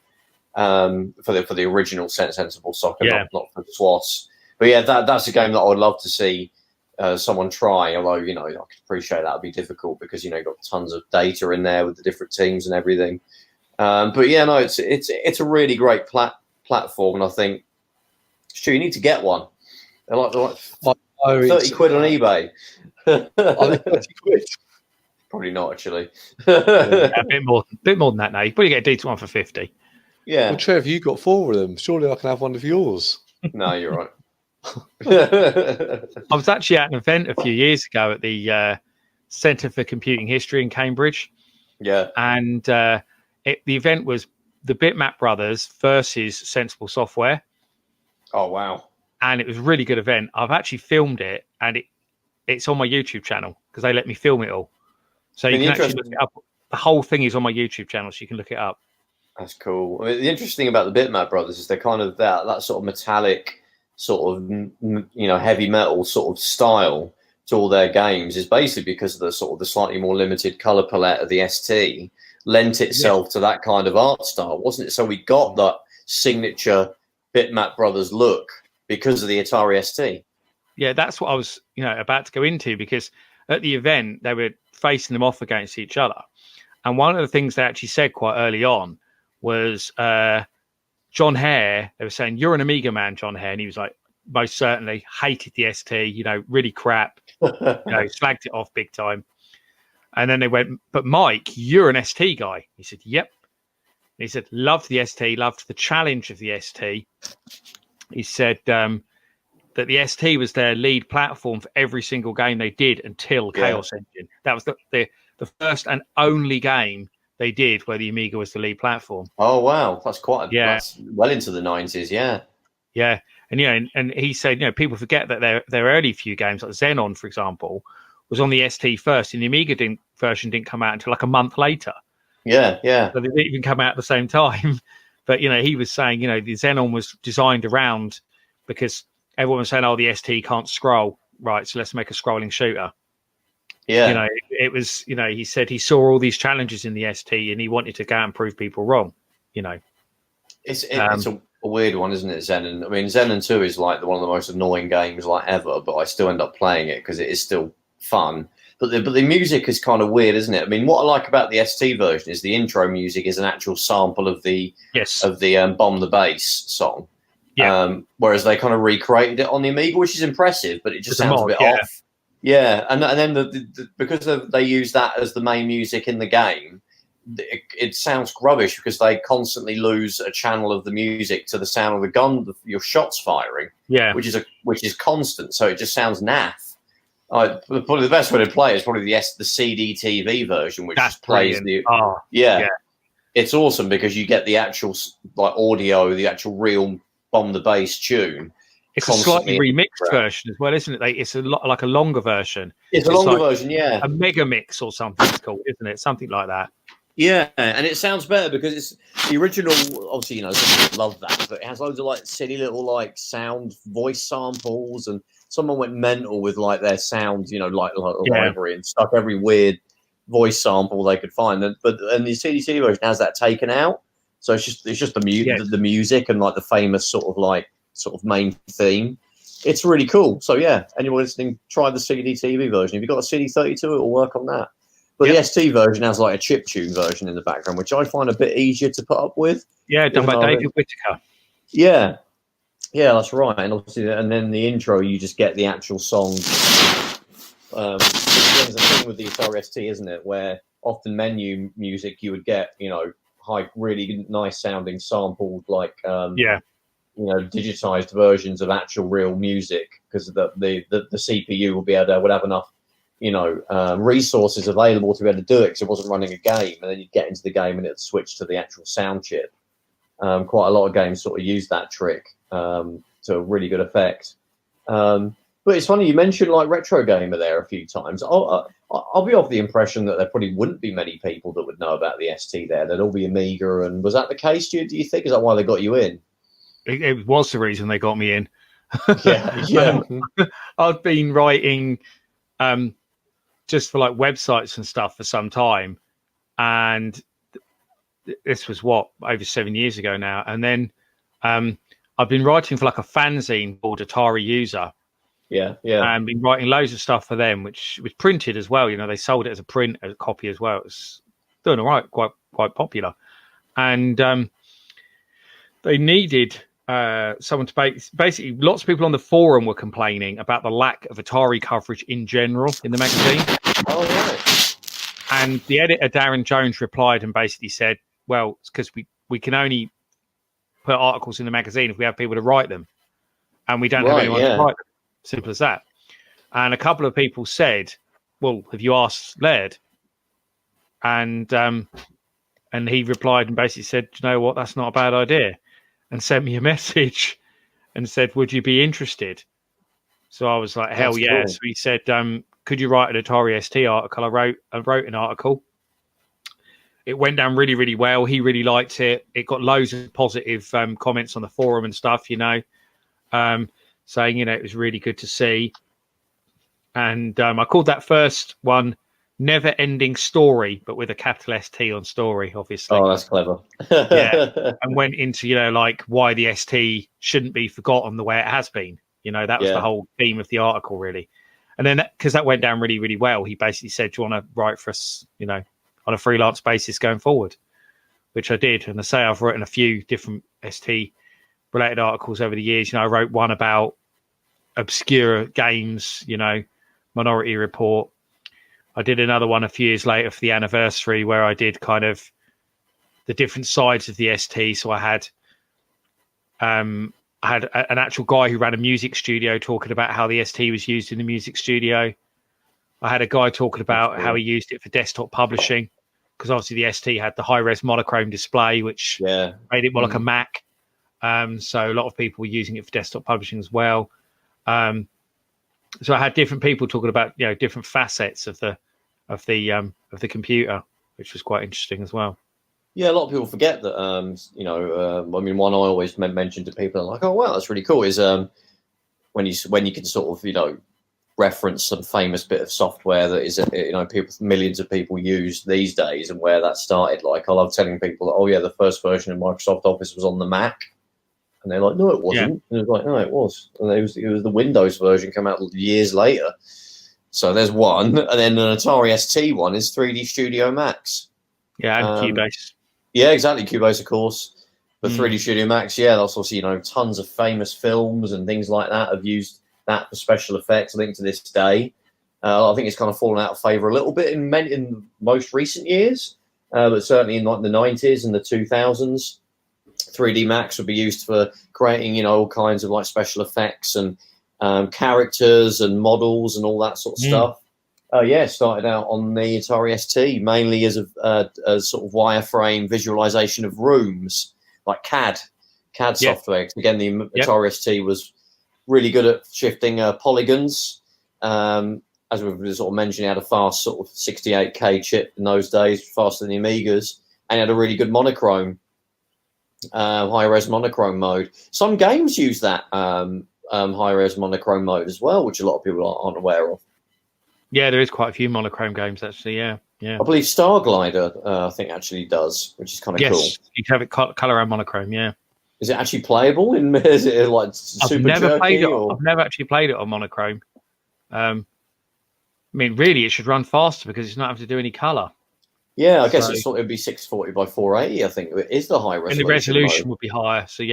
for the original Sensible Soccer, not for SWAS. But yeah, that's a game that I would love to see someone try. Although I can appreciate that would be difficult because you've got tons of data in there with the different teams and everything. But yeah, no, it's a really great platform, and I think, Stu, you need to get one. They're like 30 quid on eBay. 30 quid. Probably not, actually. A bit more than that now. You probably get a decent one for 50. Yeah. Well, Trev, you got 4 of them. Surely I can have one of yours. No, you're right. I was actually at an event a few years ago at the Centre for Computing History in Cambridge. Yeah. And the event was the Bitmap Brothers versus Sensible Software. Oh, wow. And it was a really good event. I've actually filmed it, and it's on my YouTube channel because they let me film it all. So you can actually look it up. The whole thing is on my YouTube channel, so you can look it up. That's cool. I mean, the interesting thing about the Bitmap Brothers is they're kind of that sort of metallic, sort of heavy metal sort of style to all their games is basically because of the slightly more limited color palette of the ST lent itself to that kind of art style, wasn't it? So we got that signature Bitmap Brothers look because of the Atari ST. Yeah, that's what I was about to go into, because at the event they were facing them off against each other, and one of the things they actually said quite early on was John Hare. They were saying, "You're an Amiga man, John Hare," and he was like, "Most certainly, hated the ST, really crap, slagged it off big time." And then they went, "But Mike, you're an ST guy." He said, "Yep." And he said, "Loved the ST, loved the challenge of the ST." He said that the ST was their lead platform for every single game they did until Chaos Engine. That was the first and only game they did where the Amiga was the lead platform. Oh, wow. That's that's well into the 90s, yeah. Yeah. And, and he said, people forget that their early few games, like Xenon, for example, was on the ST first, and the Amiga version didn't come out until like a month later. Yeah, yeah. So they didn't even come out at the same time. But, he was saying, the Xenon was designed around because everyone was saying, the ST can't scroll. Right, so let's make a scrolling shooter. Yeah. It was, he said he saw all these challenges in the ST and he wanted to go out and prove people wrong, It's a weird one, isn't it, Xenon? I mean, Xenon 2 is like one of the most annoying games ever, but I still end up playing it because it is still fun. But the music is kind of weird, isn't it? I mean, what I like about the ST version is the intro music is an actual sample of the Bomb the Bass song. Yeah. Whereas they kind of recreated it on the Amiga, which is impressive, but it just sounds a bit off. Yeah, and then because they use that as the main music in the game, it sounds rubbish because they constantly lose a channel of the music to the sound of the gun, your shots firing. Yeah, which is constant, so it just sounds naff. Probably the best way to play it is probably the CD TV version, which just plays the It's awesome because you get the actual audio, the actual real Bomb the Bass tune. It's a slightly remixed version as well, isn't it? It's a like a longer version. It's a longer version, yeah. A mega mix or something it's called, isn't it? Something like that. Yeah, and it sounds better because it's the original. Obviously, people love that, but it has loads of silly little sound voice samples, and someone went mental with their sounds, like a library, and stuck every weird voice sample they could find. And the CDT version has that taken out, so it's just the music and the famous sort of main theme. It's really cool. So yeah, anyone listening, try the CD TV version. If you've got a CD32, it will work on that. But the ST version has a chiptune version in the background, which I find a bit easier to put up with. Yeah, done by David Whittaker. Yeah. Yeah, that's right. And obviously, and then the intro, you just get the actual song. There's a thing with the Atari ST, isn't it, where often menu music you would get, really nice sounding sampled, like digitized versions of actual real music, because the CPU would have enough resources available to be able to do it, because it wasn't running a game, and then you'd get into the game and it'd switch to the actual sound chip. Quite a lot of games sort of use that trick to a really good effect. But it's funny you mentioned like Retro Gamer there a few times. I'll be of the impression that there probably wouldn't be many people that would know about the ST there. They'd all be Amiga, and was that the case? Do you think? Is that why they got you in? It was the reason they got me in. Yeah. I'd been writing just for like websites and stuff for some time, and this was over 7 years ago now. And then I've been writing for like a fanzine called Atari User. Yeah. And been writing loads of stuff for them, which was printed as well. They sold it as a copy as well. It was doing all right, quite popular. And they needed someone to basically, lots of people on the forum were complaining about the lack of Atari coverage in general in the magazine. Oh, right. And the editor, Darren Jones, replied and basically said, well, it's because we can only put articles in the magazine if we have people to write them. And we don't have anyone to write them. Simple as that. And a couple of people said, well, have you asked Laird? And he replied and basically said, you know what, that's not a bad idea. And sent me a message and said, would you be interested? So I was like, hell yeah. Cool. So he said, could you write an Atari ST article? I wrote an article. It went down really, really well. He really liked it. It got loads of positive comments on the forum and stuff, saying, it was really good to see. And I called that first one Never Ending Story, but with a capital ST on story, obviously. Oh, that's clever. Yeah. And went into, like why the ST shouldn't be forgotten the way it has been. That was the whole theme of the article, really. And then, because that went down really, really well, he basically said, do you want to write for us, on a freelance basis going forward? Which I did. And I say I've written a few different ST related articles over the years. I wrote one about obscure games, Minority Report. I did another one a few years later for the anniversary where I did kind of the different sides of the ST. So I had an actual guy who ran a music studio talking about how the ST was used in the music studio. I had a guy talking about how he used it for desktop publishing, because obviously the ST had the high-res monochrome display, which made it more like a Mac. So a lot of people were using it for desktop publishing as well. So I had different people talking about different facets of the computer, which was quite interesting as well. Yeah, a lot of people forget that. One I always mention to people, like, oh wow, that's really cool. Is when you can sort of reference some famous bit of software that is millions of people use these days, and where that started. Like, I love telling people that, oh yeah, the first version of Microsoft Office was on the Mac. And they're like, no, it wasn't. Yeah. And it was like, no, it was. And it was the Windows version come out years later. So there's one. And then an Atari ST one is 3D Studio Max. Yeah, and Cubase. Yeah, exactly. Cubase, of course. But 3D Studio Max, that's also, tons of famous films and things like that have used that for special effects, I think, to this day. I think it's kind of fallen out of favour a little bit in most recent years. But certainly in like the 90s and the 2000s. 3D Max would be used for creating, all kinds of like special effects and characters and models and all that sort of stuff. Started out on the Atari ST mainly as a sort of wireframe visualization of rooms, like CAD software. Again, the Atari ST was really good at shifting polygons. As we were sort of mentioned, it had a fast sort of 68K chip in those days, faster than the Amigas, and it had a really good monochrome. High-res monochrome mode. Some games use that high-res monochrome mode as well, which a lot of people aren't aware of. Yeah, there is quite a few monochrome games, actually, yeah. I believe Star Glider, I think, actually does, which is kind of cool. Yes, you can have it colour and monochrome, yeah. Is it actually playable? Is it like super jerky? I've never actually played it on monochrome. Really, it should run faster because it's not having to do any colour. Yeah, I guess it'd be 640 by 480. I think it is the high resolution. And the resolution would be higher. So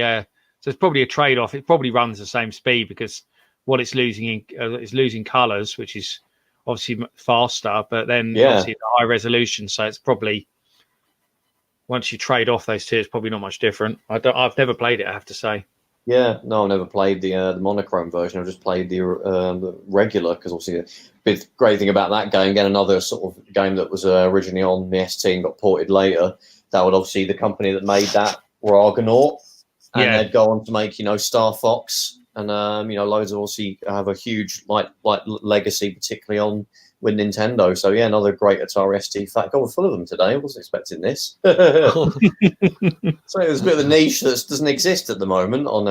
So it's probably a trade-off. It probably runs the same speed because what it's losing it's losing colors, which is obviously faster, but then obviously the high resolution. So it's probably, once you trade off those two, it's probably not much different. I've never played it, I have to say. Yeah, no, I've never played the monochrome version. I've just played the regular, because obviously the big great thing about that game, again, another sort of game that was originally on the ST and got ported later. That would obviously, the company that made that were Argonaut, and they'd go on to make Star Fox, and loads of, obviously have a huge like legacy, particularly on with Nintendo. So yeah, another great Atari ST fact. God, we're full of them today. I wasn't expecting this. So there's a bit of a niche that doesn't exist at the moment on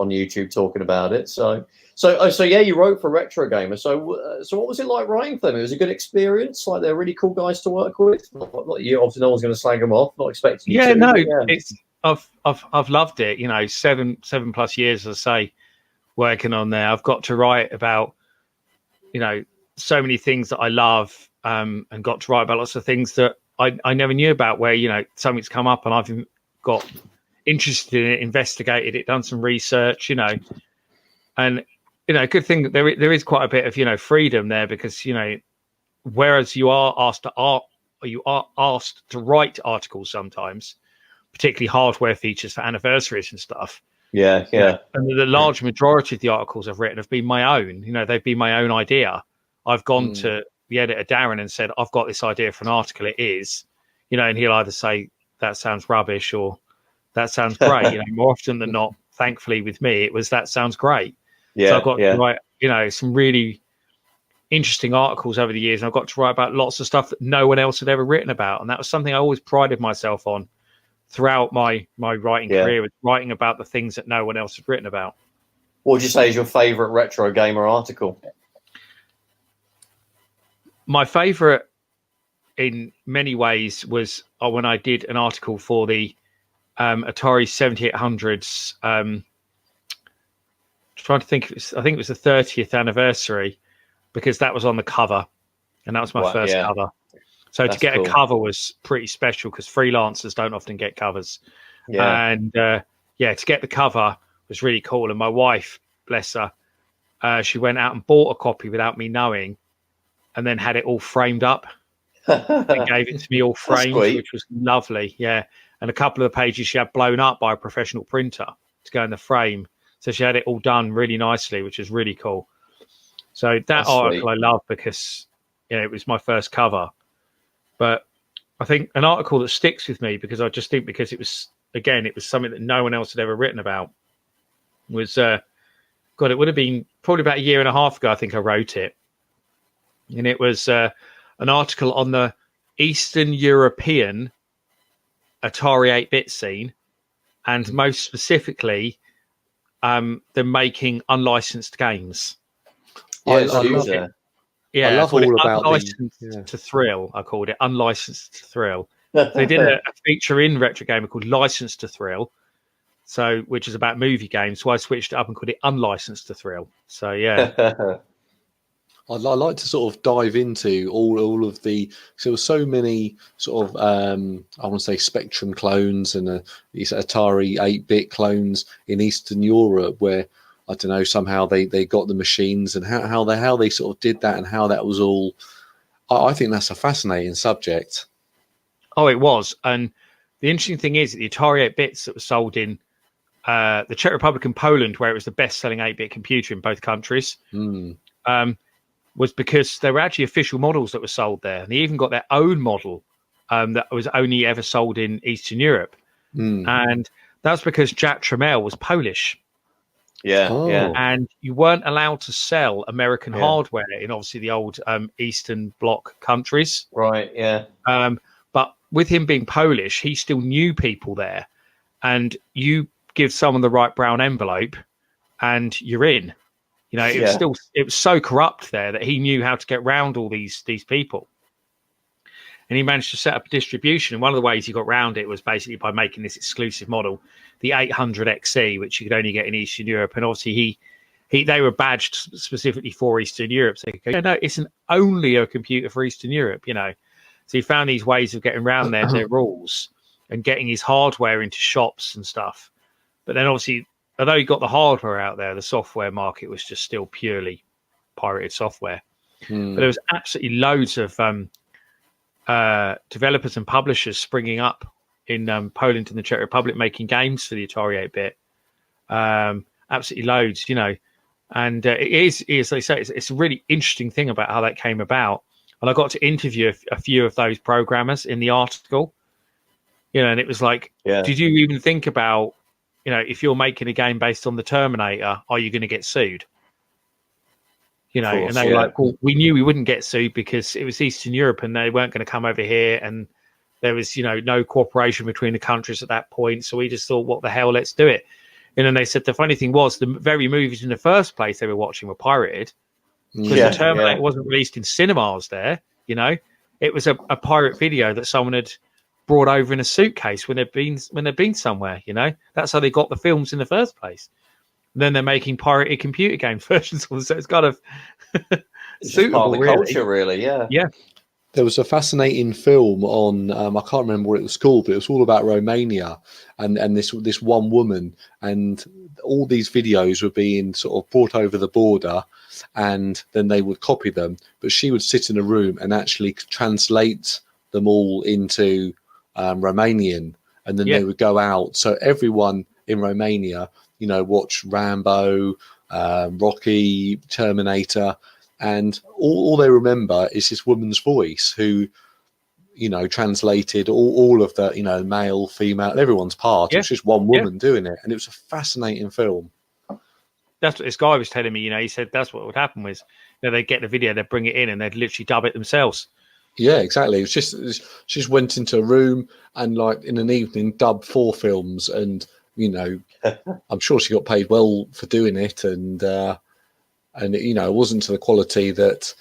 YouTube talking about it. So yeah, you wrote for Retro Gamer. So what was it like writing for them? It was a good experience. Like, they're really cool guys to work with. Not you, obviously, no one's going to slag them off. Not expecting you to. No, yeah. it's I've loved it. 7+ years, as I say, working on there. I've got to write about so many things that I love, and got to write about lots of things that I never knew about, where something's come up and I've got interested in it, investigated it, done some research, and good thing that there is quite a bit of freedom there, because whereas you are asked to write articles sometimes, particularly hardware features for anniversaries and stuff. Yeah. And the large majority of the articles I've written have been my own. They've been my own idea. I've gone to the editor Darren and said, I've got this idea for an article. It is, and he'll either say that sounds rubbish or that sounds great. More often than not, thankfully with me, it was that sounds great. Yeah. So I've got to write, some really interesting articles over the years, and I've got to write about lots of stuff that no one else had ever written about. And that was something I always prided myself on throughout my writing career, was writing about the things that no one else had written about. What would you say is your favourite Retro Gamer article? My favourite, in many ways, was when I did an article for the Atari 7800s. Trying to think, I think it was the 30th anniversary, because that was on the cover, and that was my first cover. So that's to get a cover was pretty special, because freelancers don't often get covers. Yeah. And to get the cover was really cool. And my wife, bless her, she went out and bought a copy without me knowing, and then had it all framed up and gave it to me all framed, which was lovely. Yeah. And a couple of the pages she had blown up by a professional printer to go in the frame. So she had it all done really nicely, which is really cool. So that article I love, because it was my first cover. But I think an article that sticks with me, because I just think because it was something that no one else had ever written about, was it would have been probably about a year and a half ago, I think I wrote it. And it was an article on the Eastern European Atari 8-bit scene, and most specifically, them making unlicensed games. I love it. Yeah, I love all about Unlicensed to Thrill. I called it Unlicensed to Thrill. They did a feature in Retro Gamer called Licensed to Thrill, which is about movie games. So I switched it up and called it Unlicensed to Thrill. So yeah. I like to sort of dive into all of the. So there were so many sort of I want to say Spectrum clones and these Atari 8-bit clones in Eastern Europe, where I don't know, somehow they got the machines, and how they sort of did that, and how that was all. I think that's a fascinating subject. Oh, it was. And the interesting thing is that the Atari 8-bits that were sold in the Czech Republic and Poland, where it was the best-selling 8-bit computer in both countries, was because there were actually official models that were sold there. And they even got their own model that was only ever sold in Eastern Europe. And that's because Jack Tramiel was Polish. Yeah. And you weren't allowed to sell American hardware in obviously the old Eastern Bloc countries. Right, yeah. But with him being Polish, he still knew people there. And you give someone the right brown envelope and you're in. It was so corrupt there that he knew how to get around all these people. And he managed to set up a distribution. And one of the ways he got around it was basically by making this exclusive model, the 800XE, which you could only get in Eastern Europe. And obviously they were badged specifically for Eastern Europe. So he could go, no, it's only a computer for Eastern Europe, So he found these ways of getting around their rules and getting his hardware into shops and stuff. But then obviously although you got the hardware out there, the software market was just still purely pirated software. But there was absolutely loads of developers and publishers springing up in Poland and the Czech Republic making games for the Atari 8-bit. Absolutely loads, And it is, as they say, it's a really interesting thing about how that came about. And I got to interview a few of those programmers in the article, and it was like, did you even think about, if you're making a game based on the Terminator, are you going to get sued? And they were like, well, we knew we wouldn't get sued because it was Eastern Europe and they weren't going to come over here. And there was, no cooperation between the countries at that point. So we just thought, what the hell, let's do it. And then they said the funny thing was the very movies in the first place they were watching were pirated because the Terminator wasn't released in cinemas there. It was a pirate video that someone had brought over in a suitcase when they'd been somewhere. That's how they got the films in the first place. And then they're making pirated computer game versions of them, so it's kind of suitable, part of the culture, really. Yeah. There was a fascinating film on, I can't remember what it was called, but it was all about Romania and this one woman, and all these videos were being sort of brought over the border, and then they would copy them, but she would sit in a room and actually translate them all into Romanian, and then they would go out. So everyone in Romania, watched Rambo, Rocky, Terminator, and all they remember is this woman's voice who, translated all of the, male, female, everyone's part. It was just one woman doing it. And it was a fascinating film. That's what this guy was telling me, he said that's what would happen was, they'd get the video, they'd bring it in and they'd literally dub it themselves. Yeah, exactly. It's just went into a room and like in an evening dubbed 4 films, and, I'm sure she got paid well for doing it. And it wasn't to the quality that,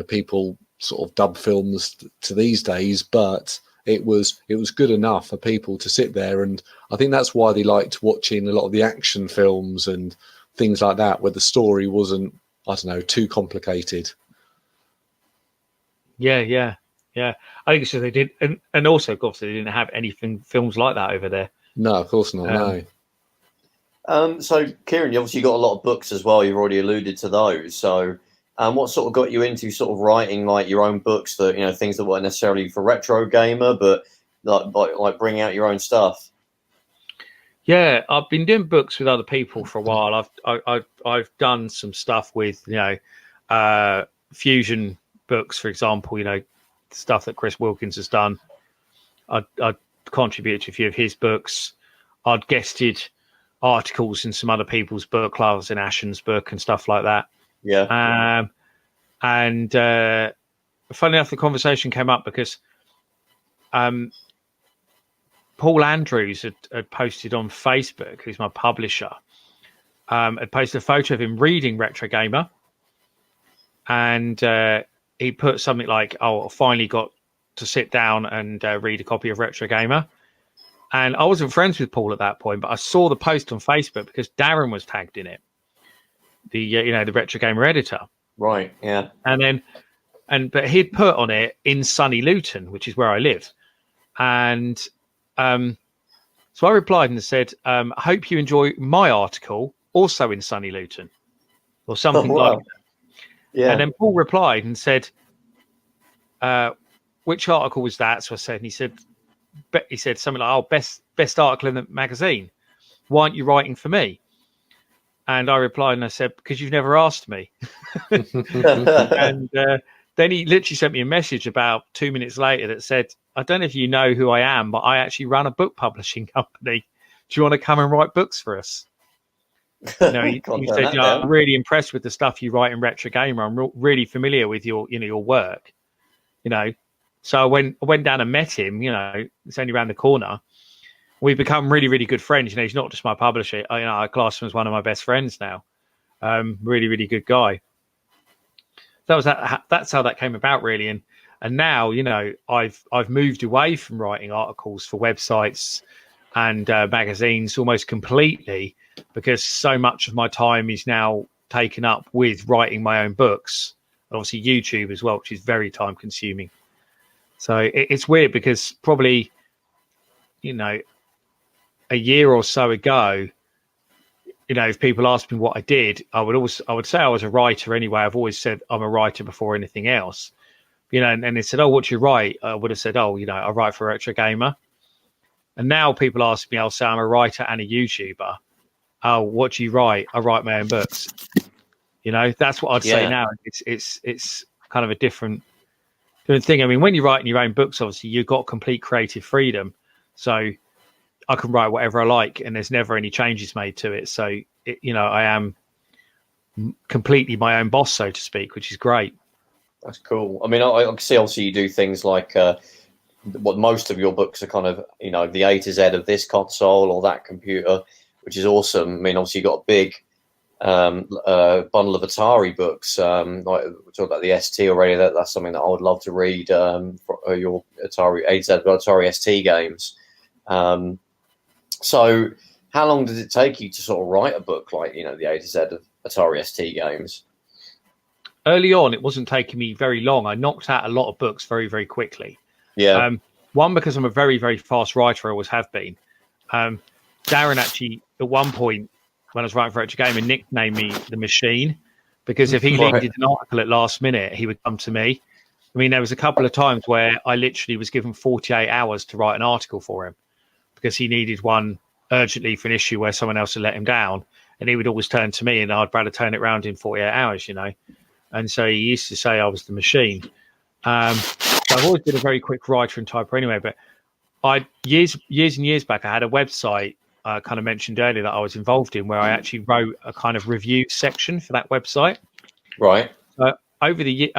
people sort of dub films to these days, but it was good enough for people to sit there. And I think that's why they liked watching a lot of the action films and things like that, where the story wasn't, I don't know, too complicated. Yeah. I think it's just they did. And also, of course, they didn't have anything films like that over there. No, of course not, no. So, Kieran, you obviously got a lot of books as well. You've already alluded to those. So, what sort of got you into sort of writing like your own books that things that weren't necessarily for retro gamer, but like bringing out your own stuff? Yeah, I've been doing books with other people for a while. I've done some stuff with Fusion books, for example. Stuff that Chris Wilkins has done. I'd contributed to a few of his books. I'd guested articles in some other people's book, like I was in Ashen's book and stuff like that. Yeah. And funny enough, the conversation came up because Paul Andrews had posted on Facebook, who's my publisher, had posted a photo of him reading Retro Gamer. And he put something like, I finally got to sit down and read a copy of Retro Gamer. And I wasn't friends with Paul at that point, but I saw the post on Facebook because Darren was tagged in it, the Retro Gamer editor. Right. Yeah. But he'd put on it in sunny Luton, which is where I live. And so I replied and said, I hope you enjoy my article, also in sunny Luton, or something like that. Yeah. And then Paul replied and said, which article was that? So I said, and he said something like, best article in the magazine. Why aren't you writing for me? And I replied and I said, because you've never asked me. And then he literally sent me a message about 2 minutes later that said, I don't know if you know who I am, but I actually run a book publishing company. Do you want to come and write books for us? He said, I'm really impressed with the stuff you write in Retro Gamer. I'm really familiar with your work. So I went down and met him. It's only around the corner. We've become really, really good friends. He's not just my publisher. I class him as one of my best friends now. Really, really good guy. That's how that came about, really. And now, I've moved away from writing articles for websites and magazines almost completely, because so much of my time is now taken up with writing my own books, and obviously YouTube as well, which is very time consuming. So it's weird because probably, a year or so ago, if people ask me what I did, I would say I was a writer anyway. I've always said I'm a writer before anything else. And they said, "Oh, what do you write?" I would have said, "Oh, I write for Retro Gamer." And now people ask me, I'll say I'm a writer and a YouTuber. Oh, what do you write? I write my own books. That's what I'd say now. It's kind of a different thing. I mean, when you're writing your own books, obviously you've got complete creative freedom. So I can write whatever I like, and there's never any changes made to it. So I am completely my own boss, so to speak, which is great. That's cool. I mean, I can see obviously you do things like what most of your books are kind of, the A to Z of this console or that computer, which is awesome. I mean, obviously you got a big bundle of Atari books. Like we talked about the ST already. That's something that I would love to read. For your Atari A to Z, Atari ST games. So how long does it take you to sort of write a book like, the A to Z of Atari ST games? Early on, it wasn't taking me very long. I knocked out a lot of books very, very quickly. Yeah. One, because I'm a very, very fast writer, I always have been. Darren actually, at one point, when I was writing for Retro Gamer, nicknamed me the Machine, because if he needed an article at last minute, he would come to me. I mean, there was a couple of times where I literally was given 48 hours to write an article for him because he needed one urgently for an issue where someone else had let him down, and he would always turn to me, and I'd rather turn it around in 48 hours, And so he used to say I was the Machine. So I've always been a very quick writer and typer anyway, but years and years back, I had a website I kind of mentioned earlier that I was involved in, where I actually wrote a kind of review section for that website. Right. Over the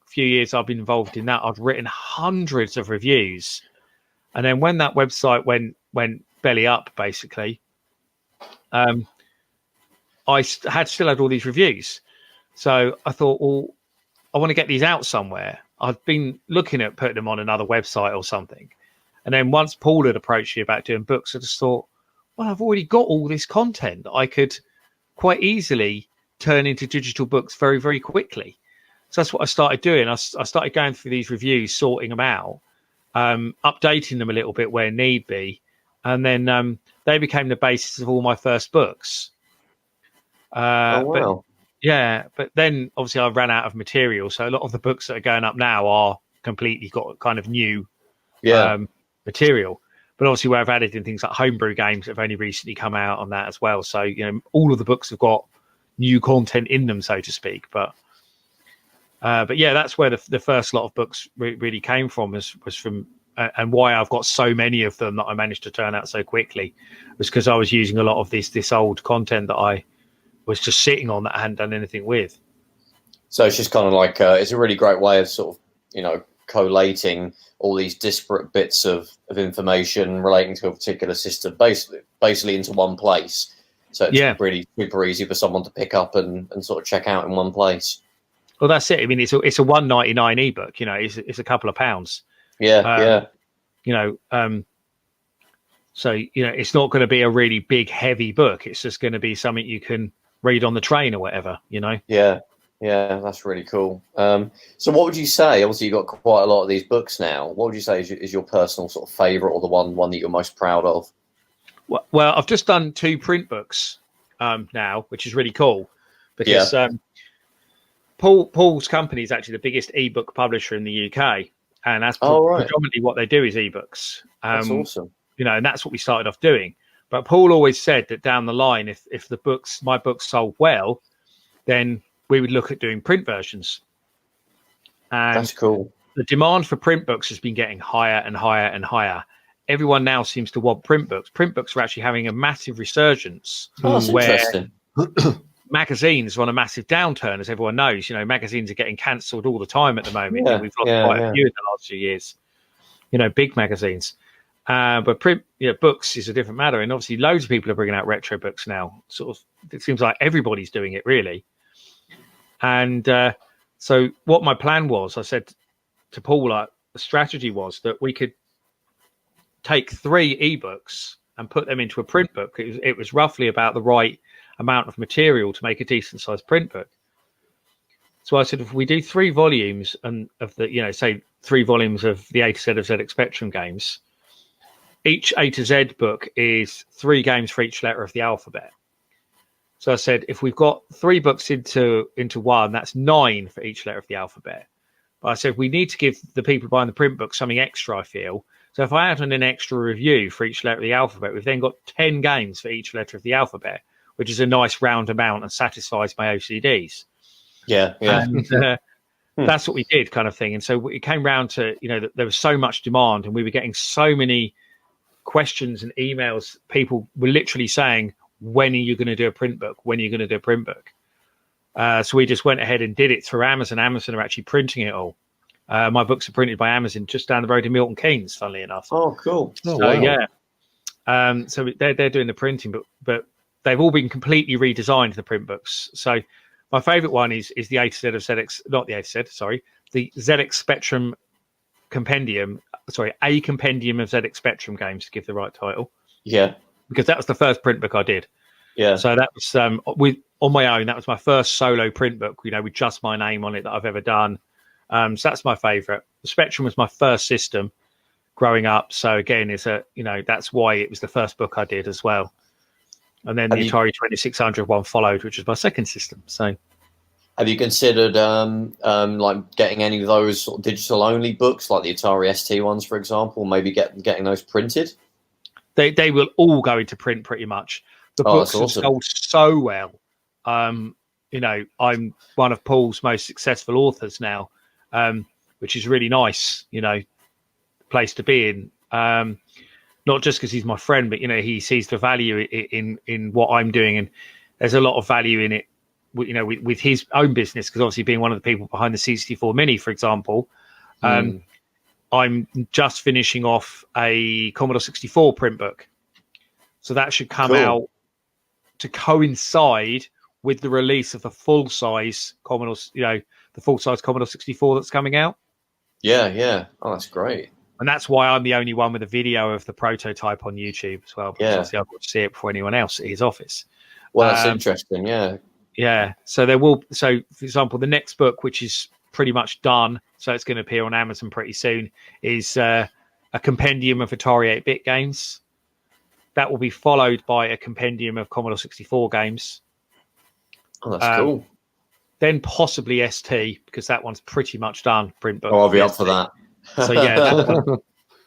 few years I've been involved in that, I've written hundreds of reviews. And then when that website went belly up, basically, I still had all these reviews. So I thought, well, I want to get these out somewhere. I've been looking at putting them on another website or something. And then once Paul had approached me about doing books, I just thought, well, I've already got all this content that I could quite easily turn into digital books very, very quickly. So that's what I started doing. I started going through these reviews, sorting them out, updating them a little bit where need be. And then they became the basis of all my first books. Oh, wow. But then obviously I ran out of material. So a lot of the books that are going up now are completely got kind of new material. But obviously where I've added in things like homebrew games that have only recently come out on that as well. So, all of the books have got new content in them, so to speak. But yeah, that's where the first lot of books really came from, was from, and why I've got so many of them that I managed to turn out so quickly was because I was using a lot of this old content that I was just sitting on that I hadn't done anything with. So it's just kind of like it's a really great way of sort of collating all these disparate bits of information relating to a particular system basically into one place. So it's really super easy for someone to pick up and sort of check out in one place. Well, that's it. I mean, it's a $1.99 ebook. It's a couple of pounds. Yeah. So it's not going to be a really big, heavy book. It's just going to be something you can read on the train or whatever. Yeah, that's really cool. So what would you say? Obviously, you've got quite a lot of these books now. What would you say is your personal sort of favourite, or the one that you're most proud of? Well, I've just done 2 print books now, which is really cool because Paul's company is actually the biggest ebook publisher in the UK, and that's predominantly what they do is ebooks. That's awesome. And that's what we started off doing. But Paul always said that down the line, if my books sold well, then we would look at doing print versions. And that's cool. The demand for print books has been getting higher and higher and higher. Everyone now seems to want print books. Print books are actually having a massive resurgence. Oh, that's interesting. Magazines are on a massive downturn, as everyone knows. Magazines are getting cancelled all the time at the moment. We've lost quite a few in the last few years. Big magazines. But print books is a different matter. And obviously loads of people are bringing out retro books now. Sort of, it seems like everybody's doing it, really. And so what my plan was, I said to Paul, the strategy was that we could take 3 ebooks and put them into a print book. It was roughly about the right amount of material to make a decent sized print book. So I said, if we do 3 volumes and of the, say 3 volumes of the A to Z of ZX Spectrum games, each A to Z book is 3 games for each letter of the alphabet. So I said, if we've got 3 books into one, that's 9 for each letter of the alphabet. But I said, we need to give the people buying the print book something extra, I feel. So if I add on an extra review for each letter of the alphabet, we've then got 10 games for each letter of the alphabet, which is a nice round amount and satisfies my OCDs. Yeah. And that's what we did, kind of thing. And so it came round to, that there was so much demand and we were getting so many questions and emails. People were literally saying, when are you going to do a print book? When are you going to do a print book? So we just went ahead and did it through Amazon. Amazon are actually printing it all. My books are printed by Amazon just down the road in Milton Keynes, funnily enough. Oh, cool. So, yeah. So they're doing the printing, but they've all been completely redesigned, the print books. So my favorite one is the A to Z of ZX, not the A to Z, sorry, the ZX Spectrum compendium. Sorry, a compendium of ZX Spectrum games, to give the right title. Yeah. Because that was the first print book I did. Yeah. So that was on my own. That was my first solo print book, with just my name on it that I've ever done. So that's my favourite. The Spectrum was my first system growing up. So again, that's why it was the first book I did as well. And then the Atari 2600 one followed, which was my second system. So, have you considered like getting any of those sort of digital only books, like the Atari ST ones, for example? Maybe getting those printed. They will all go into print pretty much. The books have sold so well. I'm one of Paul's most successful authors now, which is really nice. Place to be in. Not just because he's my friend, but he sees the value in what I'm doing, and there's a lot of value in it. With his own business, because obviously being one of the people behind the C64 Mini, for example, I'm just finishing off a Commodore 64 print book, so that should come out to coincide with the release of the full size Commodore, the full size Commodore 64 that's coming out. Yeah. Oh, that's great. And that's why I'm the only one with a video of the prototype on YouTube as well. Because obviously I've got to see it before anyone else at his office. Well, that's interesting. Yeah. Yeah. So for example, the next book, which is pretty much done, so it's going to appear on Amazon pretty soon, is a compendium of Atari 8-bit games. That will be followed by a compendium of Commodore 64 games. Oh, that's cool. Then possibly ST, because that one's pretty much done. Print book. Oh, I'll be up for that. So yeah,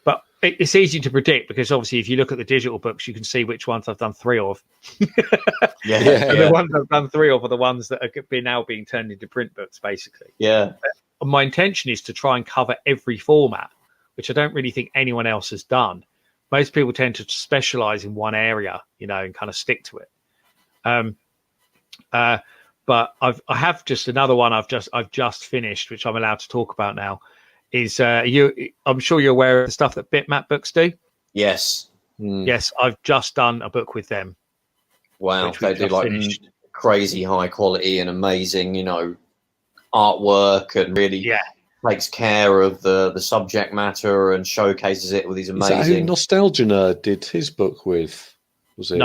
but it's easy to predict, because obviously if you look at the digital books, you can see which ones I've done 3 of. The ones I've done 3 of are the ones that are now being turned into print books, basically. Yeah. But my intention is to try and cover every format, which I don't really think anyone else has done. Most people tend to specialize in one area, and kind of stick to it. But I have just another one I've just finished, which I'm allowed to talk about now. Is I'm sure you're aware of the stuff that Bitmap Books do. Yes. Yes, I've just done a book with them. Wow, they do like crazy high quality and amazing, artwork, and really takes care of the subject matter and showcases it with these amazing. Is that who Nostalgia Nerd did his book with? Was it?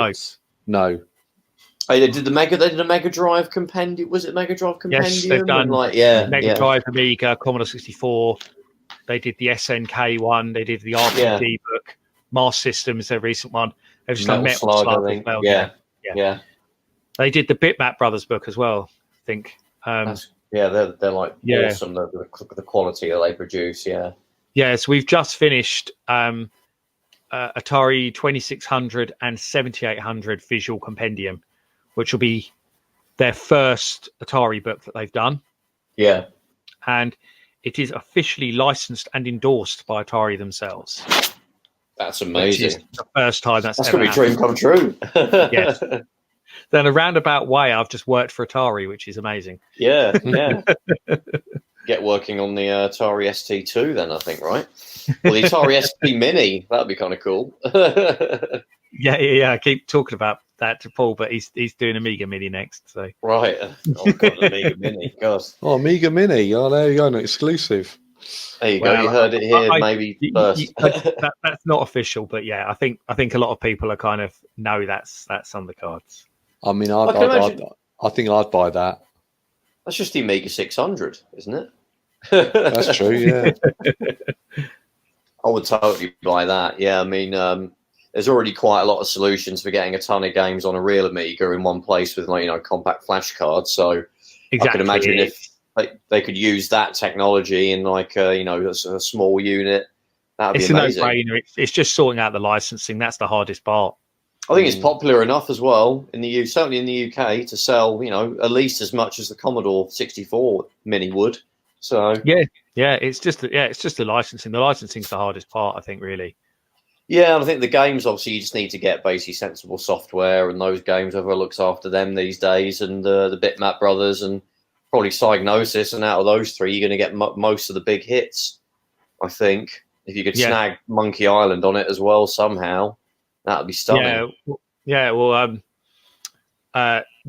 No. Oh, they did a Mega Drive compendium. Was it Mega Drive compendium? Yes, they've done Mega Drive, Amiga, Commodore 64. They did the SNK one. They did the RPG book. Mars Systems, their recent one. They've just done Metal Slug as well. Yeah. They did the Bitmap Brothers book as well, I think. They're like awesome. The quality that they produce. Yeah. So we've just finished Atari 2600 and 7800 visual compendium, which will be their first Atari book that they've done. Yeah. And it is officially licensed and endorsed by Atari themselves. That's amazing. The first time that's going to be a dream come true. Yes. Then a roundabout way, I've just worked for Atari, which is amazing. Yeah. Get working on the Atari ST2 then, I think, right? Well, the Atari ST Mini, that'd be kind of cool. Yeah. I keep talking about that to Paul, but he's doing Amiga Mini next. So right. Oh, God, Amiga Mini. God. Oh, Amiga Mini. Oh, there you go, an exclusive. There you go. You heard it here, maybe first. That's not official, but yeah, I think a lot of people are kind of know that's on the cards. I mean, I think I'd buy that. That's just the Amiga 600, isn't it? That's true. Yeah. I would totally buy that. Yeah, I mean, there's already quite a lot of solutions for getting a ton of games on a real Amiga in one place with, like, compact flash cards. So exactly. I can imagine if they could use that technology in, like, a small unit, that would be amazing. It's a no-brainer. It's just sorting out the licensing. That's the hardest part. I think it's popular enough as well certainly in the UK, to sell, at least as much as the Commodore 64 Mini would. So yeah, it's just the licensing. The licensing's the hardest part, I think, really. Yeah, and I think the games, obviously, you just need to get basically sensible software, and those games, everyone looks after them these days, and the Bitmap Brothers and probably Psygnosis, and out of those three, you're going to get most of the big hits, I think. If you could snag Monkey Island on it as well somehow, that would be stunning. The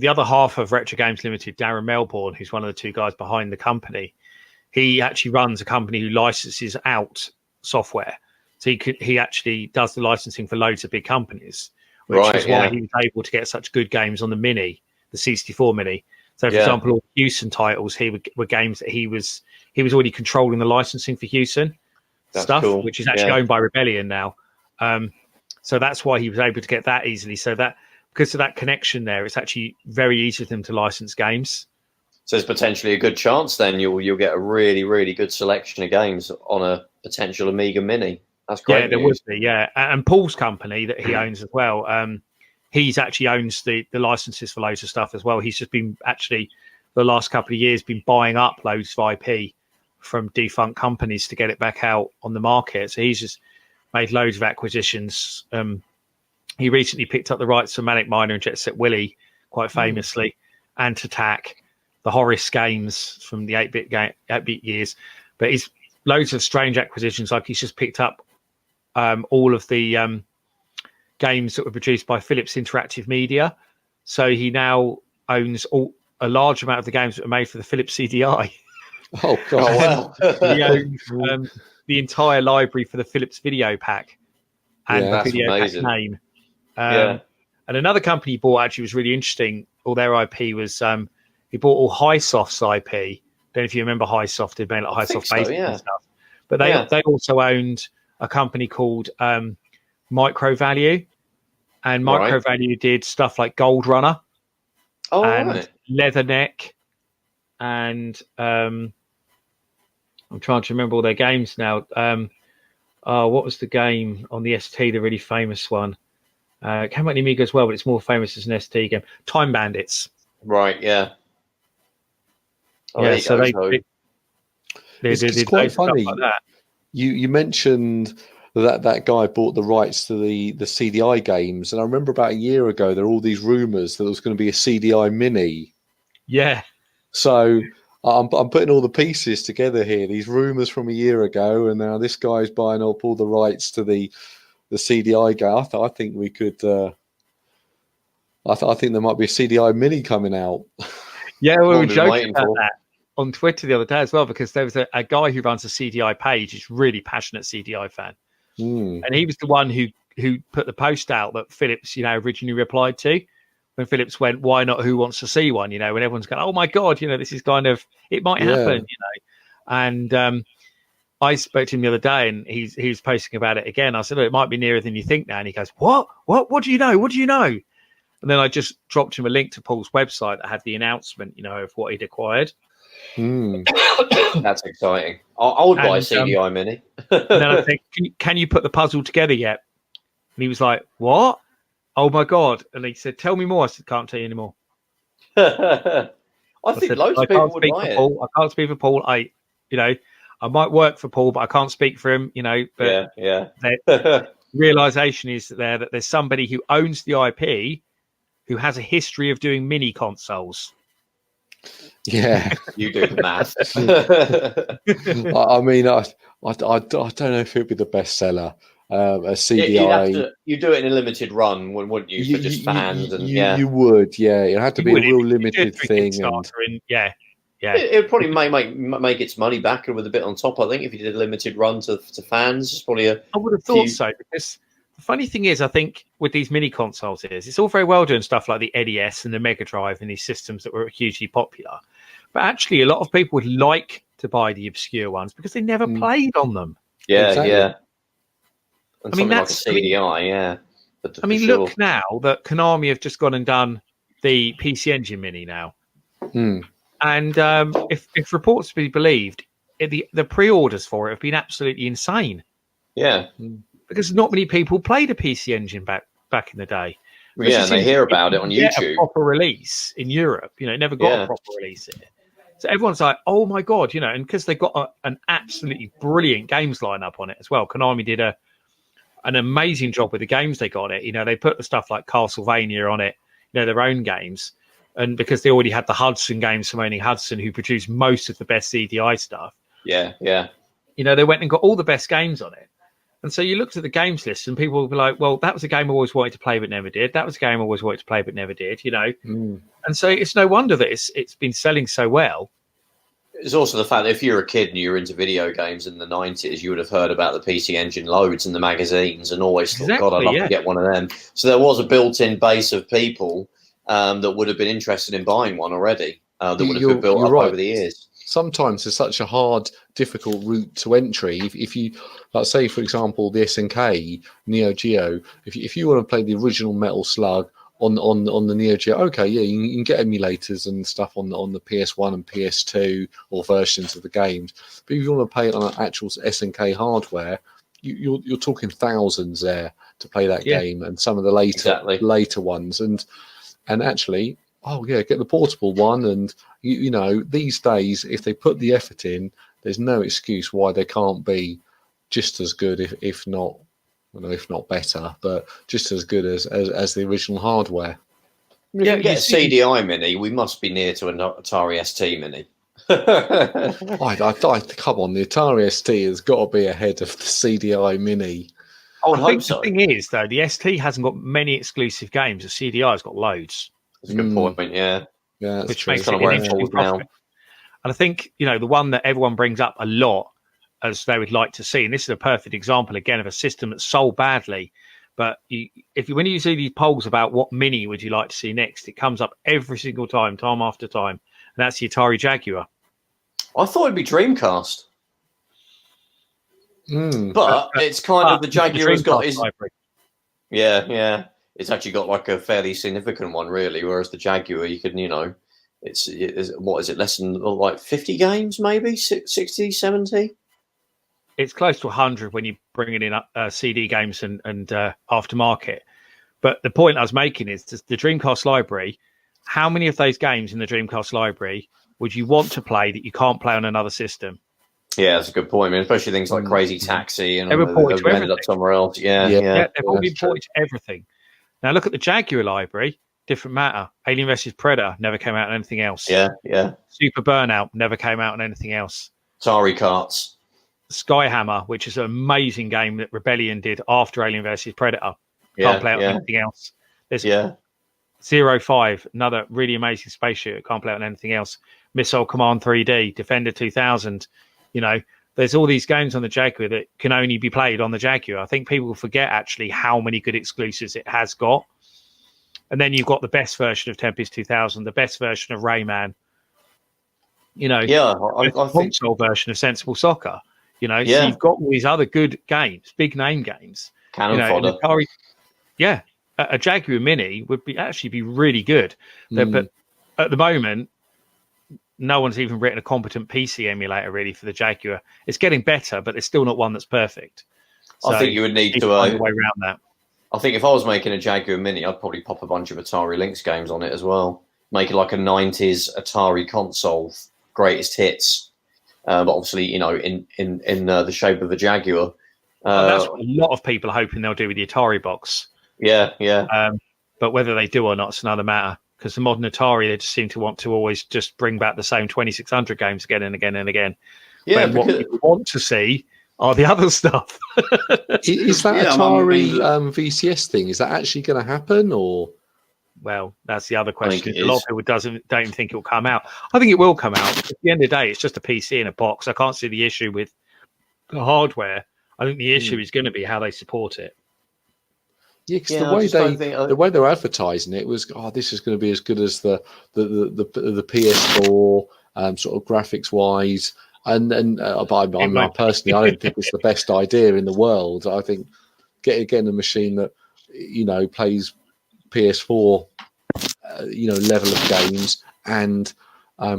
other half of Retro Games Limited, Darren Melbourne, who's one of the two guys behind the company, he actually runs a company who licenses out software. So he actually does the licensing for loads of big companies, which is why he was able to get such good games on the Mini, the C64 Mini. So, for example, all Hewson titles were games that he was already controlling the licensing for Hewson stuff, cool. Which is actually owned by Rebellion now. So that's why he was able to get that easily. So that because of that connection there, it's actually very easy for them to license games. So there's potentially a good chance then you'll get a really, really good selection of games on a potential Amiga Mini. That's great. Yeah, there would be. Yeah, and Paul's company that he owns as well. He's actually owns the licenses for loads of stuff as well. He's just been actually the last couple of years been buying up loads of IP from defunct companies to get it back out on the market. So he's just made loads of acquisitions. He recently picked up the rights to Manic Miner and Jet Set Willy, quite famously, and to Tack, the Horace games from the 8-bit years. But he's loads of strange acquisitions. Like he's just picked up all of the games that were produced by Philips Interactive Media. So he now owns a large amount of the games that were made for the Philips CDI. Oh, God. Wow. He owns the entire library for the Philips Video Pack and the Video Pack name. And another company he bought actually was really interesting. All their IP was he bought all Highsoft's IP. Don't know if you remember Highsoft. They made like Highsoft Basic and stuff. But they also owned a company called Micro Value, and Micro Value did stuff like Gold Runner and Leatherneck, and I'm trying to remember all their games now. What was the game on the ST? The really famous one. It came out on the Amiga as well, but it's more famous as an ST game. Time Bandits. Right. Yeah. So it's quite funny. Like that. You mentioned that guy bought the rights to the CDI games, and I remember about a year ago there were all these rumours that there was going to be a CDI Mini. Yeah. So I'm putting all the pieces together here. These rumours from a year ago, and now this guy's buying up all the rights to the CDI game. I think we could. I think there might be a CDI Mini coming out. Yeah, we were joking about that on Twitter the other day as well, because there was a guy who runs a CDI page. He's a really passionate CDI fan, and he was the one who put the post out that Philips, originally replied to. When Philips went, why not? Who wants to see one? When everyone's going, oh my God, this is kind of, it might happen, And I spoke to him the other day, and he was posting about it again. I said, it might be nearer than you think now. And he goes, what? What do you know? What do you know? And then I just dropped him a link to Paul's website that had the announcement, of what he'd acquired. That's exciting. I would buy a CDI Mini. And then I think, can you put the puzzle together yet? And he was like, what? Oh my God. And he said, tell me more. I said, can't tell you anymore. I think loads of people would buy it. I can't speak for Paul. I might work for Paul, but I can't speak for him, but the realization is that there's somebody who owns the IP who has a history of doing mini consoles. Yeah. You do the math. I mean, I don't know if it'd be the best seller. A CDI. You do it in a limited run, wouldn't you? For just fans you would, yeah. It had to be a real limited thing. It would probably make its money back with a bit on top. I think if you did a limited run to fans, it's probably I would have thought so, because the funny thing is, I think with these mini consoles it's all very well doing stuff like the NES and the Mega Drive and these systems that were hugely popular, but actually a lot of people would like to buy the obscure ones because they never played on them. Yeah, exactly. Yeah. And that's like a CDI, I mean, look now that Konami have just gone and done the PC Engine Mini now. And if reports to be believed, the pre-orders for it have been absolutely insane. Yeah. Because not many people played a PC Engine back in the day. Yeah, and they hear about it on YouTube. A proper release in Europe, it never got a proper release in it. So everyone's like, oh my God, and because they got an absolutely brilliant games lineup on it as well. Konami did an amazing job with the games they got it. They put the stuff like Castlevania on it, their own games. And because they already had the Hudson games from owning Hudson, who produced most of the best CDI stuff. Yeah, yeah. They went and got all the best games on it. And so you looked at the games list and people would be like, well, that was a game I always wanted to play but never did. That was a game I always wanted to play but never did, And so it's no wonder that it's been selling so well. It's also the fact that if you're a kid and you're into video games in the 90s, you would have heard about the PC Engine loads in the magazines and always thought, God, I'd love to get one of them. So there was a built-in base of people that would have been interested in buying one already, that would have been built up over the years. Sometimes it's such a hard, difficult route to entry. If you, like, say, for example, the SNK Neo Geo, if you want to play the original Metal Slug on the Neo Geo, okay, yeah, you can get emulators and stuff on the PS1 and PS2 or versions of the games. But if you want to play it on an actual SNK hardware, you're talking thousands there to play that game, and some of the later ones, and actually. Oh yeah, get the portable one, and these days, if they put the effort in, there's no excuse why they can't be just as good, if not better, but just as good as the original hardware. Yeah, get a CDI Mini. We must be near to an Atari ST Mini. I come on, the Atari ST has got to be ahead of the CDI Mini. I think the thing is, though, the ST hasn't got many exclusive games. The CDI's got loads. That's a good point, yeah. Yeah, which makes it an interesting prospect. And I think, the one that everyone brings up a lot as they would like to see, and this is a perfect example, again, of a system that's sold badly. But when you see these polls about what Mini would you like to see next, it comes up every single time after time. And that's the Atari Jaguar. I thought it'd be Dreamcast. But it's kind of the Jaguar's got his... library. Yeah. It's actually got like a fairly significant one, really. Whereas the Jaguar, you can, it's what is it? Less than like 50 games, maybe 60, 70. It's close to 100 when you bring it in CD games and aftermarket. But the point I was making is the Dreamcast library. How many of those games in the Dreamcast library would you want to play that you can't play on another system? Yeah, that's a good point. I mean, especially things like Crazy Taxi and they've ended up somewhere else. Yeah, they've all been ported to everything. Now look at the Jaguar library, different matter. Alien vs Predator never came out on anything else. Yeah. Super Burnout never came out on anything else. Atari Karts. Skyhammer, which is an amazing game that Rebellion did after Alien vs Predator. Can't play it on anything else. There's 05, another really amazing space shooter. Can't play it on anything else. Missile Command 3D, Defender 2000. There's all these games on the Jaguar that can only be played on the Jaguar. I think people forget actually how many good exclusives it has got. And then you've got the best version of Tempest 2000, the best version of Rayman. I think console version of Sensible Soccer. So you've got all these other good games, big name games. Cannon fodder. Atari, a Jaguar Mini would actually be really good. But at the moment, no one's even written a competent PC emulator really for the Jaguar. It's getting better, but there's still not one that's perfect. So I think you would need to find a way around that. I think if I was making a Jaguar Mini, I'd probably pop a bunch of Atari Lynx games on it as well. Make it like a 90s Atari console, greatest hits. But obviously, in the shape of the Jaguar. That's what a lot of people are hoping they'll do with the Atari box. Yeah. But whether they do or not is another matter. Because the modern Atari, they just seem to want to always just bring back the same 2600 games again and again and again. Yeah, what people want to see are the other stuff. Is that Atari VCS thing? Is that actually going to happen, or? Well, that's the other question. A lot of people don't even think it will come out. I think it will come out. At the end of the day, it's just a PC in a box. I can't see the issue with the hardware. I think the issue is going to be how they support it. Yeah, because the way they're advertising it was, this is going to be as good as the PS4, sort of graphics wise, and personally, I don't think it's the best idea in the world. I think getting a machine that plays PS4, level of games and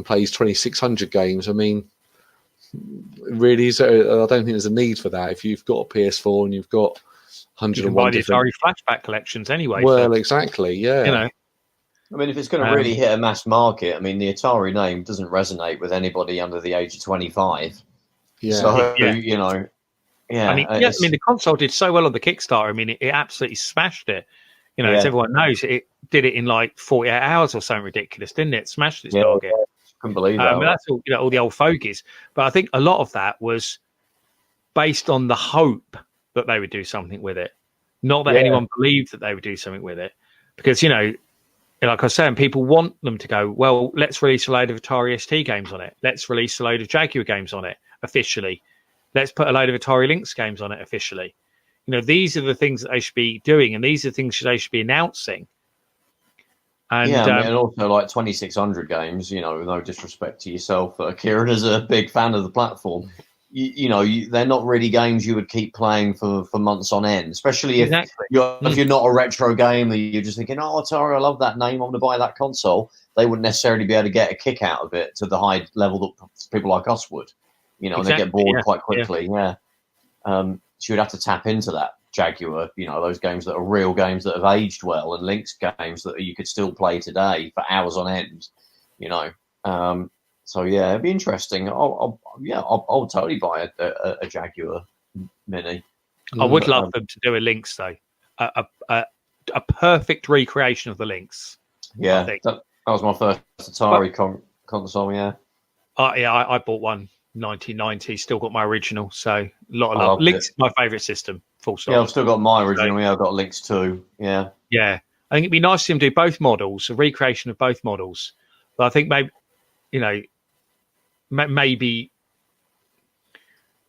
plays 2600 games. I mean, really, I don't think there's a need for that. If you've got a PS4 and you've got 101 you can buy the Atari flashback collections anyway. Well, exactly, yeah. I mean, if it's going to really hit a mass market, I mean, the Atari name doesn't resonate with anybody under the age of 25. Yeah. So, I mean, the console did so well on the Kickstarter. I mean, it absolutely smashed it. As everyone knows, it did it in like 48 hours or something ridiculous, didn't it? Smashed its target. Couldn't believe that. That's all, all the old fogies. But I think a lot of that was based on the hope that they would do something with it. Not that anyone believed that they would do something with it. Because, like I was saying, people want them to go, well, let's release a load of Atari ST games on it. Let's release a load of Jaguar games on it officially. Let's put a load of Atari Lynx games on it officially. These are the things that they should be doing, and these are the things they should be announcing. And, and also like 2600 games, with no disrespect to yourself, Kieran is a big fan of the platform. They're not really games you would keep playing for months on end, especially if you're not a retro game and you're just thinking, oh, Atari, I love that name, I'm going to buy that console. They wouldn't necessarily be able to get a kick out of it to the high level that people like us would, and they get bored quite quickly. So you'd have to tap into that Jaguar, those games that are real games that have aged well, and Lynx games that you could still play today for hours on end, So it'd be interesting. I'll totally buy a Jaguar Mini. I would love them to do a Lynx though, a perfect recreation of the Lynx. Yeah, that was my first Atari console. Yeah, I bought one 1990. Still got my original. So a lot of love. Lynx is my favourite system. Full stop. Yeah, I've still got my original. I've got Lynx 2. Yeah. Yeah, I think it'd be nice to see them do both models, a recreation of both models. But I think maybe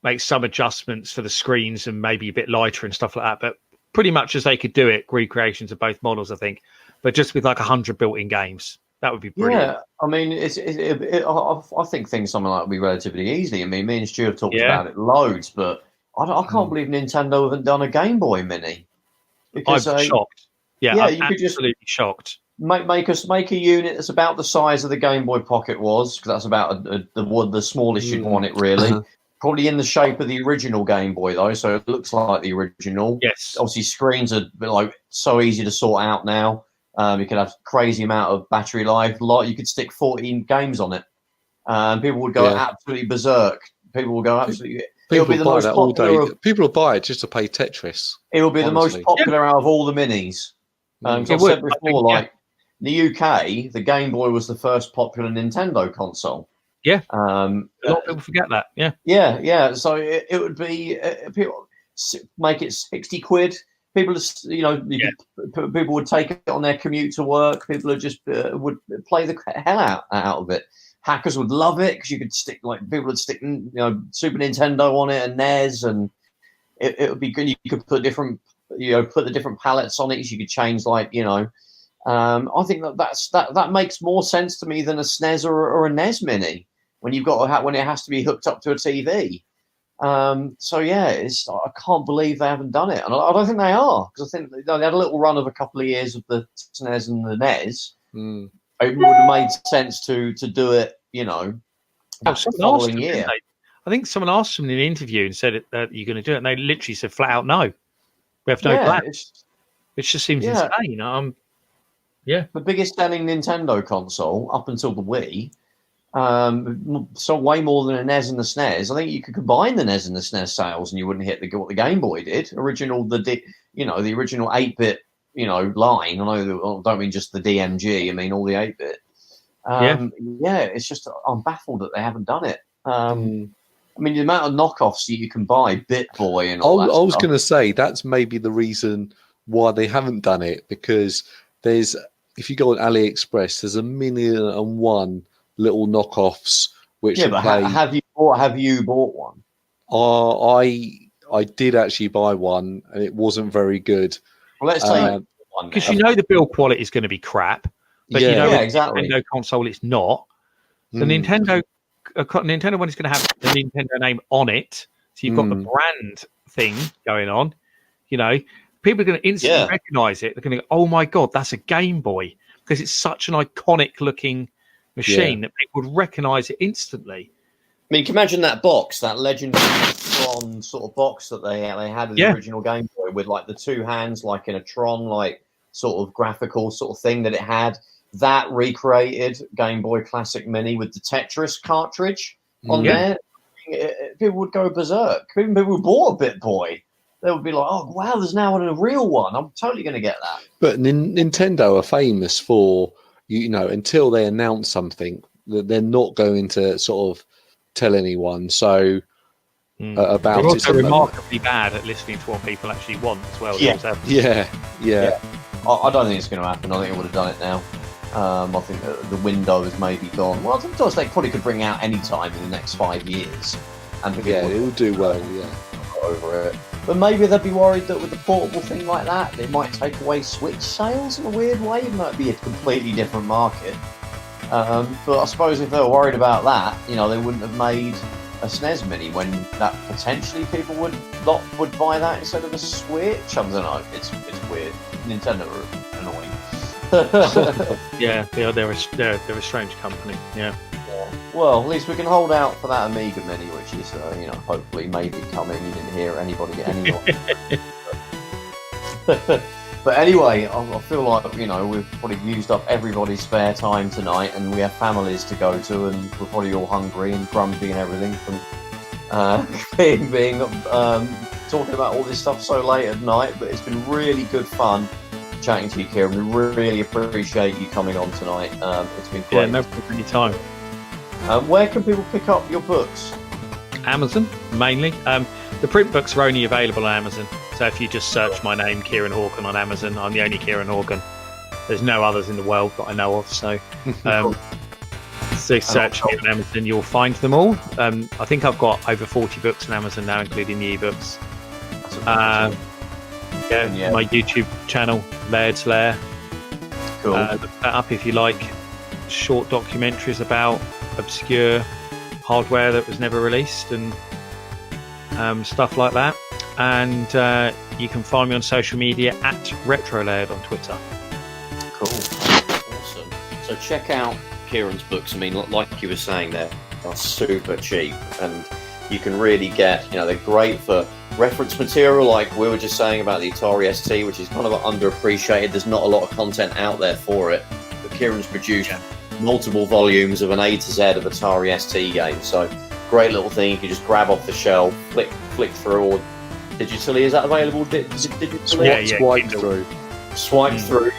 make some adjustments for the screens and maybe a bit lighter and stuff like that. But pretty much as they could do it, recreations of both models, I think. But just with like 100 built-in games, that would be brilliant. Yeah, I mean, I think things something like that would be relatively easy. I mean, me and Stu have talked about it loads, but I can't believe Nintendo haven't done a Game Boy Mini. Because, I'm shocked. Yeah, I'm absolutely shocked. Make a unit that's about the size of the Game Boy Pocket was, because that's about the smallest you'd want it, really. Probably in the shape of the original Game Boy, though, so it looks like the original. Yes. Obviously, screens are so easy to sort out now. You could have crazy amount of battery life. You could stick 14 games on it, and people would go absolutely berserk. People will go absolutely. People will buy that all day. People will buy it just to play Tetris. It will be the most popular out of all the minis. I've said before, in the UK, the Game Boy was the first popular Nintendo console. Yeah, a lot of people forget that. Yeah. So it would be people make it 60 quid. People, people would take it on their commute to work. People would play the hell out of it. Hackers would love it because you could stick people would stick Super Nintendo on it and NES, and it would be good. You could put different put the different palettes on it. So you could change I think that makes more sense to me than a SNES or a NES Mini when you've got when it has to be hooked up to a TV. I can't believe they haven't done it, and I don't think they are, because I think they had a little run of a couple of years of the SNES and the NES. It would have made sense to do it, the following year. I think someone asked them in an interview and said that you're going to do it, and they literally said flat out no. We have no plans. Which just seems insane. The biggest selling Nintendo console up until the Wii. So way more than a NES and the SNES. I think you could combine the NES and the SNES sales, and you wouldn't hit what the Game Boy did. The original 8-bit, line. I don't mean just the DMG. I mean all the 8-bit. It's just I'm baffled that they haven't done it. I mean, the amount of knockoffs that you can buy, BitBoy and all that I was going to say that's maybe the reason why they haven't done it, because if you go on AliExpress, there's 1,000,001 little knockoffs which have you bought one? I did actually buy one, and it wasn't very good. Well, let's say one, because the build quality is going to be crap, but exactly. Nintendo console it's not. The Nintendo one is going to have the Nintendo name on it, so you've got the brand thing going on, people are going to instantly recognise it. They're going to go, "Oh my god, that's a Game Boy," because it's such an iconic looking machine that people would recognise it instantly. I mean, can you imagine that box, that legendary Tron sort of box that they had with the original Game Boy, with like the two hands, like in a Tron, like sort of graphical sort of thing that it had. That recreated Game Boy Classic Mini with the Tetris cartridge on there. People would go berserk. Even people who bought a Bit Boy, they would be like, "Oh wow, there's now a real one. I'm totally going to get that." But Nintendo are famous for, you know, until they announce something, that they're not going to sort of tell anyone. So about they're also it, remarkably bad at listening to what people actually want as well. Yeah. I don't think it's going to happen. I think it would have done it now. I think the window is maybe gone. Well, sometimes they probably could bring out any time in the next 5 years, and it will do well. Over it. But maybe they'd be worried that with the portable thing like that, it might take away Switch sales in a weird way. It might be a completely different market. But I suppose if they were worried about that, you know, they wouldn't have made a SNES Mini when that potentially people would buy that instead of a Switch. I don't know. It's weird. Nintendo are annoying. They're a strange company. Yeah. Well, at least we can hold out for that Amiga Mini, which is, you know, hopefully maybe coming. You didn't hear anybody get any more. But anyway, I feel like, you know, we've probably used up everybody's spare time tonight, and we have families to go to, and we're probably all hungry and grumpy and everything from being talking about all this stuff so late at night. But it's been really good fun chatting to you, Kieran. We really appreciate you coming on tonight. It's been great. Yeah, no problem, any time. Where can people pick up your books? Amazon, mainly. The print books are only available on Amazon. So if you just search my name, Kieran Hawken, on Amazon, I'm the only Kieran Hawken. There's no others in the world that I know of. So search me on Amazon, you'll find them all. I think I've got over 40 books on Amazon now, including the ebooks. My YouTube channel, Lairds Lair. Cool. Look that up if you like short documentaries about obscure hardware that was never released and stuff like that. And you can find me on social media at RetroLaird on Twitter. Cool. Awesome. So check out Kieran's books. I mean, like you were saying, they're super cheap, and you can really get, you know, they're great for reference material, like we were just saying about the Atari ST, which is kind of underappreciated. There's not a lot of content out there for it, but Kieran's produced multiple volumes of an A to Z of Atari ST games. So great little thing. You can just grab off the shelf, flick through, or digitally. Is that available? Digitally? Swipe through.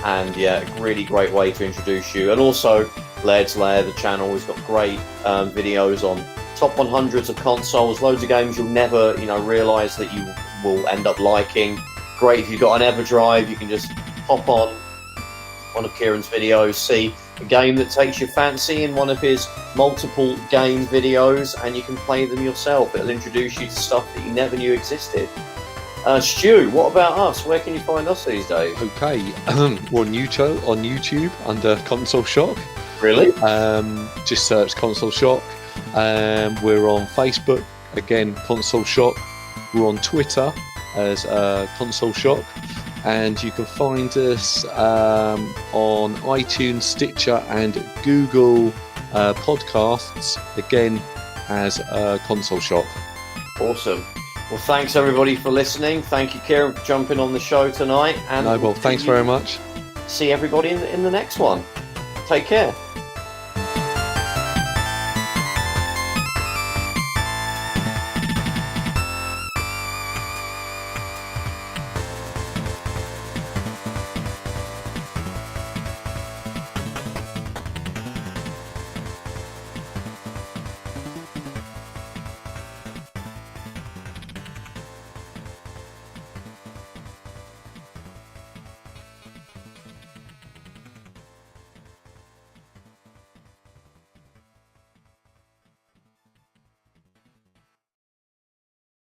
And really great way to introduce you. And also Lairds Lair, the channel, has got great videos on top 100s of consoles, loads of games you'll never, realise that you will end up liking. Great if you've got an EverDrive, you can just hop on one of Kieran's videos, see a game that takes your fancy in one of his multiple game videos, and you can play them yourself. It'll introduce you to stuff that you never knew existed. Stu, what about us? Where can you find us these days? Okay, we're on YouTube under Console Shock. Really? Just search Console Shock. We're on Facebook, again, Console Shock. We're on Twitter as Console Shock. And you can find us on iTunes, Stitcher, and Google Podcasts, again, as Console Shock. Awesome. Well, thanks everybody for listening. Thank you, Kieran, for jumping on the show tonight. And thanks very much. See everybody in the next one. Take care.